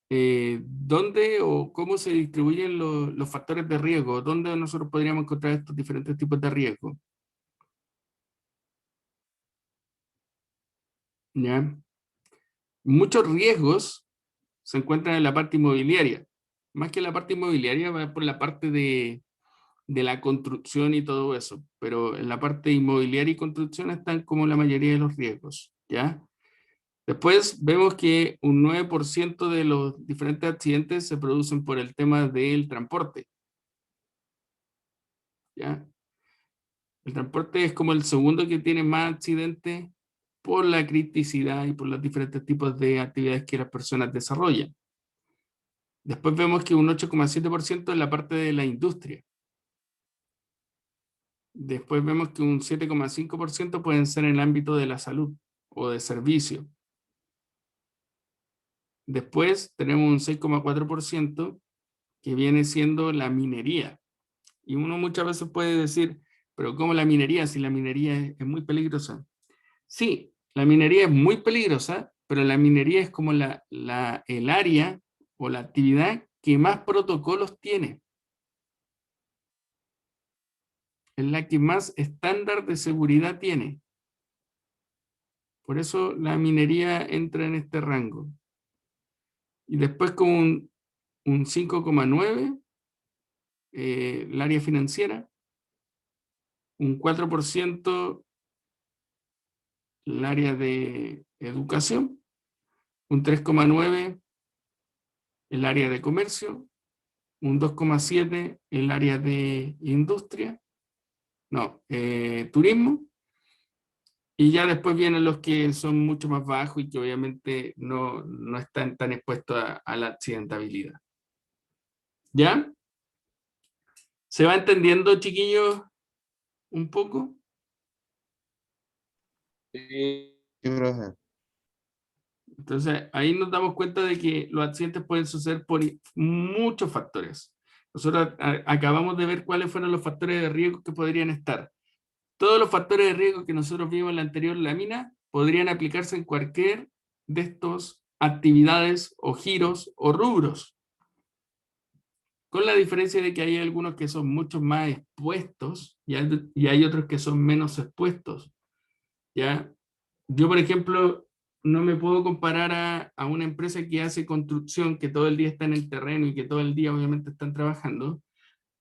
dónde o cómo se distribuyen los factores de riesgo, dónde nosotros podríamos encontrar estos diferentes tipos de riesgo. ¿Ya? Muchos riesgos se encuentran en la parte inmobiliaria. Más que la parte inmobiliaria, va por la parte de la construcción y todo eso. Pero en la parte inmobiliaria y construcción están como la mayoría de los riesgos. ¿Ya? Después vemos que un 9% de los diferentes accidentes se producen por el tema del transporte. ¿Ya? El transporte es como el segundo que tiene más accidentes por la criticidad y por los diferentes tipos de actividades que las personas desarrollan. Después vemos que un 8,7% en la parte de la industria. Después vemos que un 7,5% pueden ser en el ámbito de la salud o de servicio. Después tenemos un 6,4% que viene siendo la minería. Y uno muchas veces puede decir, pero ¿cómo la minería? Si la minería es muy peligrosa. Sí, la minería es muy peligrosa, pero la minería es como el área o la actividad que más protocolos tiene. Es la que más estándar de seguridad tiene. Por eso la minería entra en este rango. Y después con un 5,9, el área financiera, un 4% el área de educación, un 3,9 el área de comercio, un 2,7 el área de industria, turismo, y ya después vienen los que son mucho más bajos y que obviamente no están tan expuestos a la accidentabilidad. ¿Ya? ¿Se va entendiendo, chiquillos, un poco? Sí, Sí, profe. Entonces, ahí nos damos cuenta de que los accidentes pueden suceder por muchos factores. Nosotros acabamos de ver cuáles fueron los factores de riesgo que podrían estar. Todos los factores de riesgo que nosotros vimos en la anterior lámina podrían aplicarse en cualquier de estas actividades o giros o rubros. Con la diferencia de que hay algunos que son mucho más expuestos y hay otros que son menos expuestos. ¿Ya? Yo, por ejemplo, no me puedo comparar a una empresa que hace construcción, que todo el día está en el terreno y que todo el día obviamente están trabajando,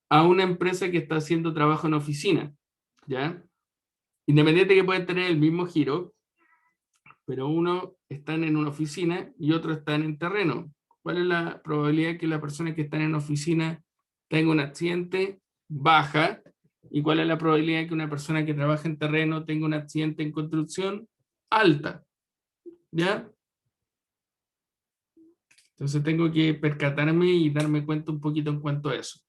a una empresa que está haciendo trabajo en oficina. ¿Ya? Independiente que pueden tener el mismo giro, pero uno están en una oficina y otro están en terreno. ¿Cuál es la probabilidad que la persona que está en oficina tenga un accidente? Baja. ¿Y cuál es la probabilidad que una persona que trabaja en terreno tenga un accidente en construcción? Alta. ¿Ya? Entonces tengo que percatarme y darme cuenta un poquito en cuanto a eso.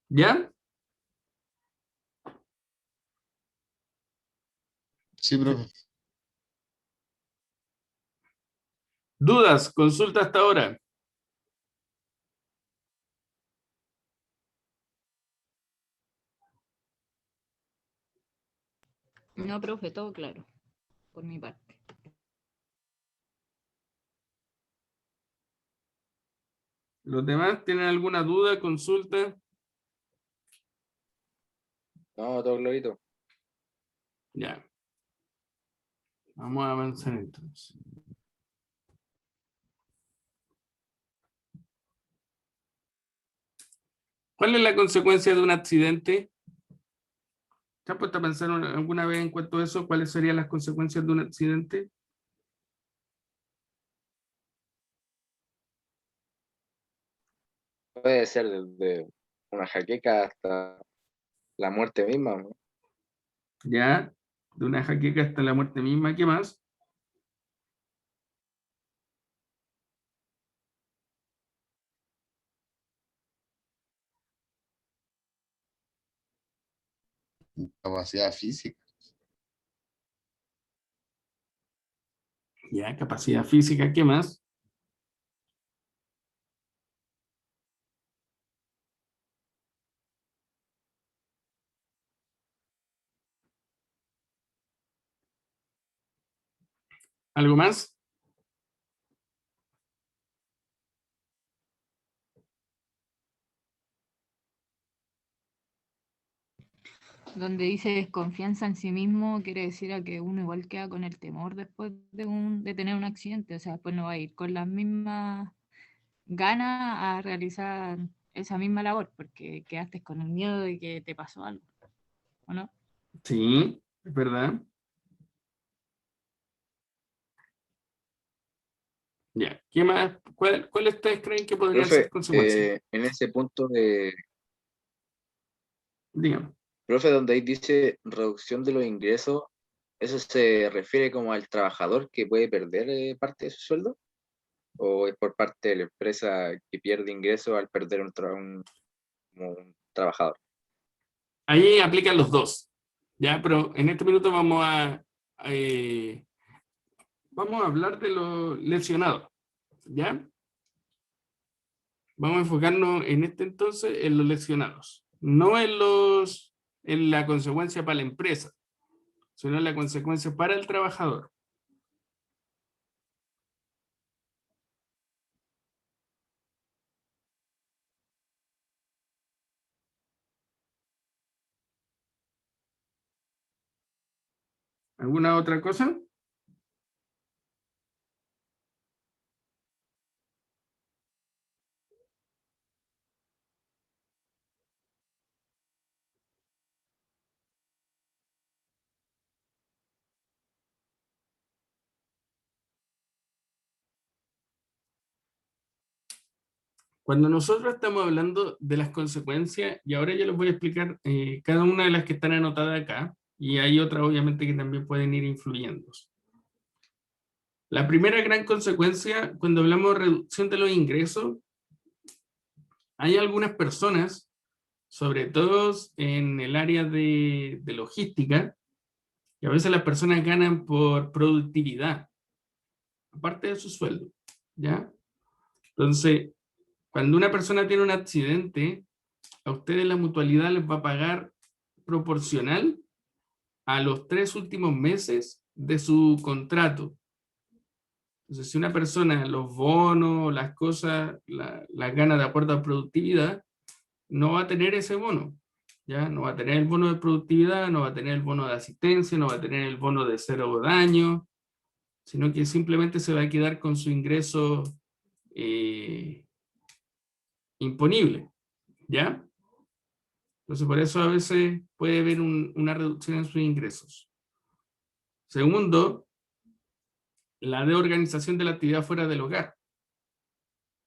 ¿Ya? Sí, profe. ¿Dudas? Consulta hasta ahora. No, profe, todo claro, por mi parte. ¿Los demás tienen alguna duda, consulta? no, todo clarito. Ya. Vamos a avanzar entonces. ¿Cuál es la consecuencia de un accidente? ¿Se ha puesto a pensar alguna vez en cuanto a eso? ¿Cuáles serían las consecuencias de un accidente? Puede ser desde una jaqueca hasta la muerte misma, ¿no? Ya, de una jaqueca hasta la muerte misma. ¿Qué más? Capacidad física. Ya, capacidad física. ¿Qué más? ¿Algo más? Donde dice desconfianza en sí mismo, quiere decir a que uno igual queda con el temor después de tener un accidente, o sea, después no va a ir con las mismas ganas a realizar esa misma labor, porque quedaste con el miedo de que te pasó algo, ¿o no? Sí, es verdad. Ya, ¿qué más? ¿Cuáles ustedes creen que podrían ser Profe, consecuencias? en ese punto de, Dígame. profe, donde ahí dice reducción de los ingresos, ¿eso se refiere como al trabajador que puede perder parte de su sueldo? ¿O es por parte de la empresa que pierde ingresos al perder como un trabajador? Ahí aplican los dos, ¿ya? Pero en este minuto vamos a hablar de los lesionados, ¿ya? Vamos a enfocarnos en este entonces en los lesionados, no en la consecuencia para la empresa, sino en la consecuencia para el trabajador. ¿Alguna otra cosa? Cuando nosotros estamos hablando de las consecuencias, y ahora yo les voy a explicar cada una de las que están anotadas acá, y hay otras obviamente que también pueden ir influyendo. La primera gran consecuencia, cuando hablamos de reducción de los ingresos, hay algunas personas, sobre todo en el área de logística, que a veces las personas ganan por productividad, aparte de su sueldo, ¿ya? Entonces, cuando una persona tiene un accidente, a ustedes la mutualidad les va a pagar proporcional a los 3 últimos meses de su contrato. Entonces, si una persona los bonos, las cosas, las gana de acuerdo a productividad, no va a tener ese bono, ¿ya? No va a tener el bono de productividad, no va a tener el bono de asistencia, no va a tener el bono de cero daño, sino que simplemente se va a quedar con su ingreso imponible, ¿ya? Entonces, por eso a veces puede haber una reducción en sus ingresos. Segundo, la desorganización de la actividad fuera del hogar.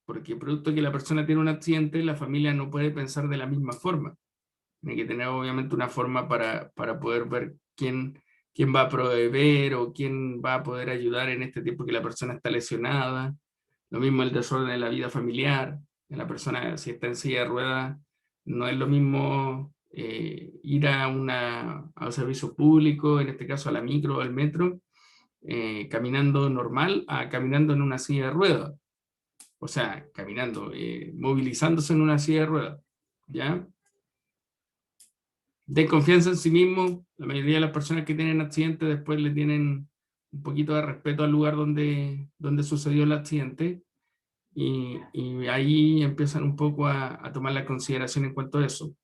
Porque producto de que la persona tiene un accidente, la familia no puede pensar de la misma forma. Tiene que tener obviamente una forma para poder ver quién va a proveer o quién va a poder ayudar en este tiempo que la persona está lesionada. Lo mismo el desorden de la vida familiar. La persona, si está en silla de ruedas, no es lo mismo ir a un servicio público, en este caso a la micro o al metro, caminando normal a caminando en una silla de ruedas. O sea, caminando, movilizándose en una silla de ruedas. ¿Ya? Desconfianza en sí mismo. La mayoría de las personas que tienen accidentes después le tienen un poquito de respeto al lugar donde sucedió el accidente. Y ahí empiezan un poco a tomar la consideración en cuanto a eso.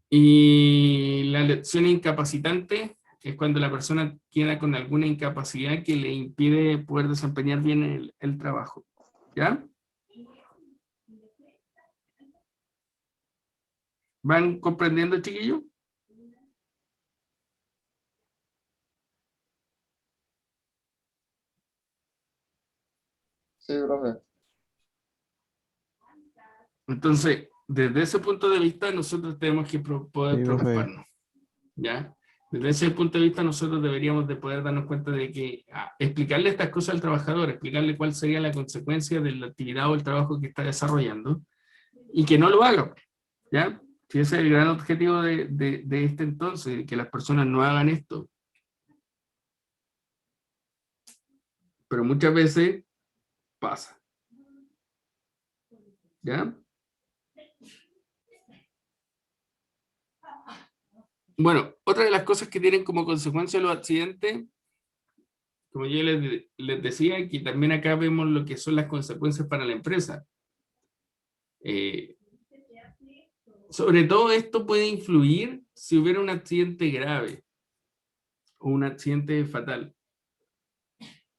Y la lesión incapacitante es cuando la persona queda con alguna incapacidad que le impide poder desempeñar bien el trabajo. ¿Ya? ¿Van comprendiendo, chiquillos? Sí, profe. Entonces, desde ese punto de vista, nosotros tenemos que poder Sí, profe. preocuparnos, ¿ya? Desde ese punto de vista, nosotros deberíamos de poder darnos cuenta de que explicarle estas cosas al trabajador, explicarle cuál sería la consecuencia de la actividad o el trabajo que está desarrollando, y que no lo haga, ¿ya? Si ese es el gran objetivo de este entonces, que las personas no hagan esto. Pero muchas veces pasa, ¿ya? Bueno, otra de las cosas que tienen como consecuencia los accidentes como yo les decía, que también acá vemos lo que son las consecuencias para la empresa. Sobre todo esto puede influir si hubiera un accidente grave o un accidente fatal.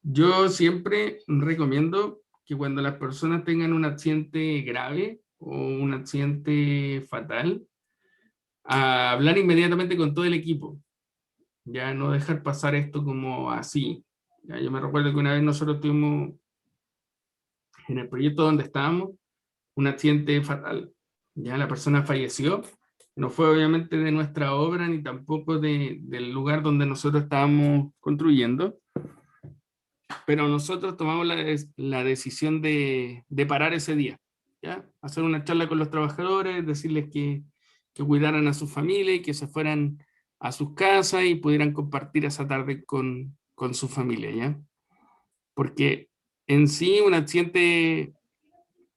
Yo siempre recomiendo que cuando las personas tengan un accidente grave o un accidente fatal, a hablar inmediatamente con todo el equipo. Ya no dejar pasar esto como así. Ya, yo me recuerdo que una vez nosotros tuvimos en el proyecto donde estábamos un accidente fatal. Ya la persona falleció. No fue obviamente de nuestra obra ni tampoco del lugar donde nosotros estábamos construyendo, pero nosotros tomamos la decisión de parar ese día, ¿ya? Hacer una charla con los trabajadores, decirles que cuidaran a su familia y que se fueran a sus casas y pudieran compartir esa tarde con su familia, ¿ya? Porque en sí un accidente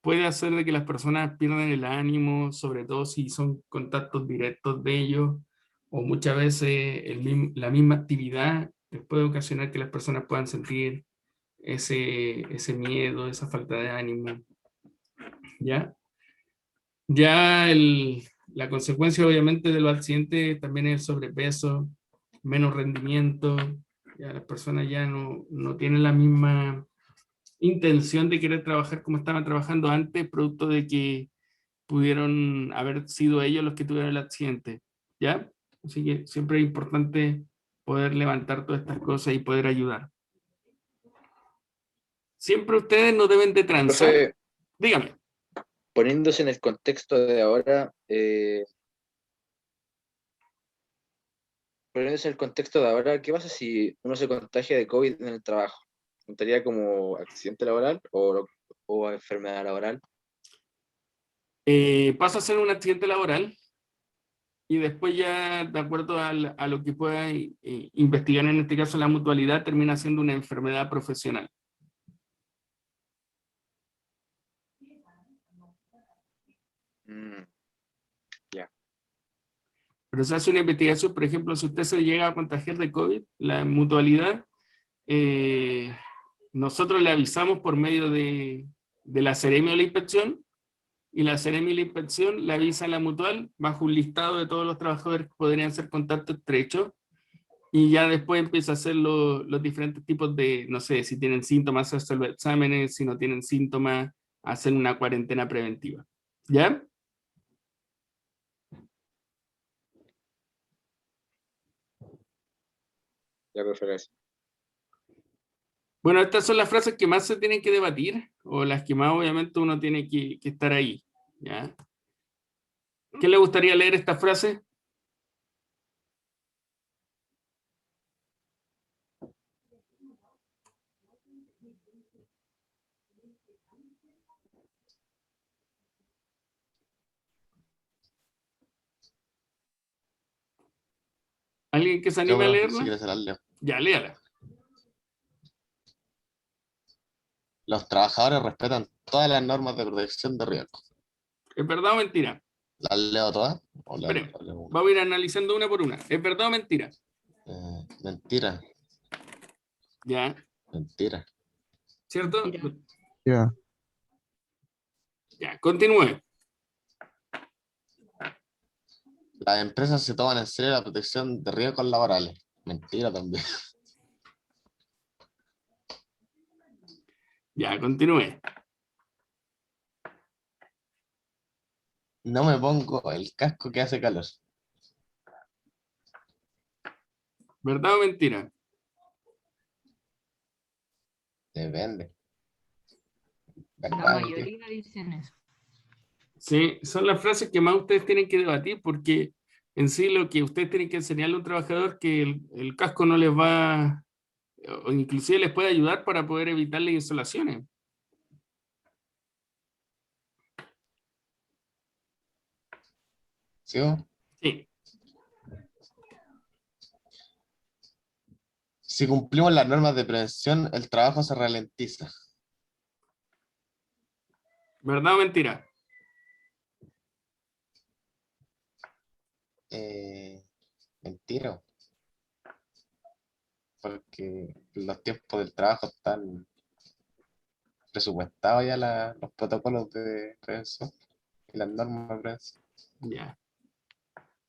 puede hacer de que las personas pierdan el ánimo, sobre todo si son contactos directos de ellos, o muchas veces la misma actividad les puede ocasionar que las personas puedan sentir ese miedo, esa falta de ánimo, ¿ya? Ya la consecuencia obviamente de los accidentes también es el sobrepeso, menos rendimiento, ya las personas ya no tienen la misma intención de querer trabajar como estaban trabajando antes, producto de que pudieron haber sido ellos los que tuvieron el accidente, ¿ya? Así que siempre es importante poder levantar todas estas cosas y poder ayudar. Siempre ustedes no deben de transar. Profe, Dígame. poniéndose en el contexto de ahora, ¿qué pasa si uno se contagia de COVID en el trabajo? ¿Contaría como accidente laboral o enfermedad laboral? Pasa a ser un accidente laboral y después ya, de acuerdo a lo que pueda investigar, en este caso la mutualidad, termina siendo una enfermedad profesional. Ya. Pero se hace una investigación, por ejemplo, si usted se llega a contagiar de COVID, la mutualidad, nosotros le avisamos por medio de la Seremi o la inspección, y la Seremi y la inspección le avisa a la mutual bajo un listado de todos los trabajadores que podrían ser contacto estrecho, y ya después empieza a hacer los diferentes tipos de, no sé, si tienen síntomas, hacer los exámenes, si no tienen síntomas, hacer una cuarentena preventiva. ¿Ya? Ya, profe, gracias. Bueno, estas son las frases que más se tienen que debatir, o las que más obviamente uno tiene que estar ahí, ¿ya? ¿Qué le gustaría leer esta frase? ¿Alguien que se Yo, anime a profe, leerla? si quieres se las leo. Ya, léala. Los trabajadores respetan todas las normas de protección de riesgo. ¿Es verdad o mentira? ¿Las leo todas? ¿O Espere, leo una? vamos a ir analizando una por una. ¿Es verdad o mentira? Mentira. Ya. Mentira. ¿Cierto? Ya. Ya, continúe. Las empresas se toman en serio la protección de riesgos laborales. Mentira también. Ya, continúe. No me pongo el casco que hace calor. ¿Verdad o mentira? Depende. La ¿Verdad? mayoría dicen eso. Sí, son las frases que más ustedes tienen que debatir, porque en sí lo que ustedes tienen que enseñarle a un trabajador que el casco no les va, o inclusive les puede ayudar para poder evitar las insolaciones. ¿Sigo? Sí. Si cumplimos las normas de prevención, el trabajo se ralentiza. ¿Verdad o mentira? Mentira. porque los tiempos del trabajo están presupuestados ya los protocolos de prevención y las normas de prevención. Ya.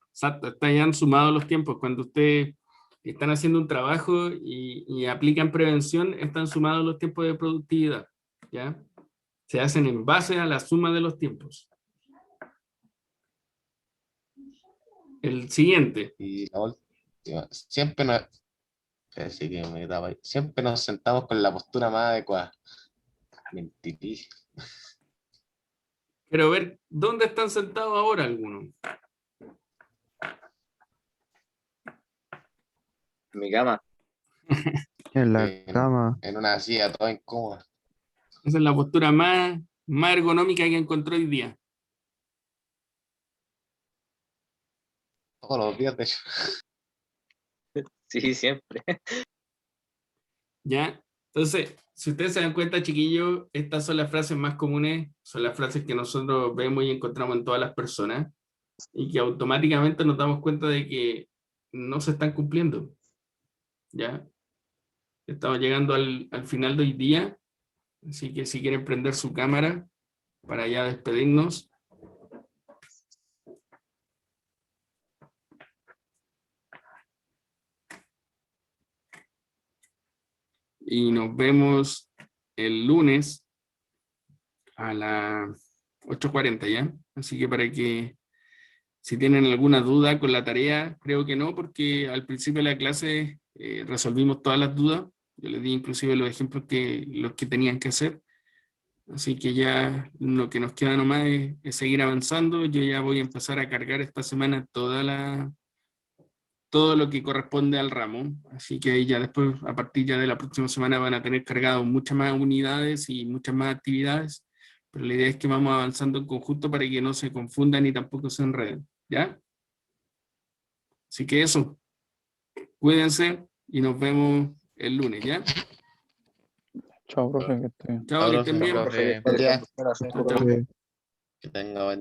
Exacto, están ya sumados los tiempos. Cuando ustedes están haciendo un trabajo y aplican prevención, están sumados los tiempos de productividad. ¿Ya? Se hacen en base a la suma de los tiempos. El siguiente. Y la última, siempre nos sentamos con la postura más adecuada. Mentirísimo. Quiero ver dónde están sentados ahora algunos. En mi cama. En la cama. En una silla toda incómoda. Esa es la postura más ergonómica que encontró hoy día. Todos los días, de hecho. Sí, siempre. ¿Ya? Entonces, si ustedes se dan cuenta, chiquillos, estas son las frases más comunes, son las frases que nosotros vemos y encontramos en todas las personas y que automáticamente nos damos cuenta de que no se están cumpliendo. ¿Ya? Estamos llegando al final de hoy día, así que si quieren prender su cámara para ya despedirnos. Y nos vemos el lunes a las 8:40, ¿ya? Así que para que si tienen alguna duda con la tarea, creo que no, porque al principio de la clase resolvimos todas las dudas. Yo les di inclusive los ejemplos los que tenían que hacer. Así que ya lo que nos queda nomás es seguir avanzando. Yo ya voy a empezar a cargar esta semana todo lo que corresponde al ramo. Así que ahí ya después, a partir ya de la próxima semana, van a tener cargado muchas más unidades y muchas más actividades. Pero la idea es que vamos avanzando en conjunto para que no se confundan ni tampoco se enreden. ¿Ya? Así que eso. Cuídense y nos vemos el lunes, ¿ya? Chao, profe, que esté bien. Chao, que estén bien. Profe. Profe, después de Ya. conductor, hacer- Chao, chao. Que tenga buen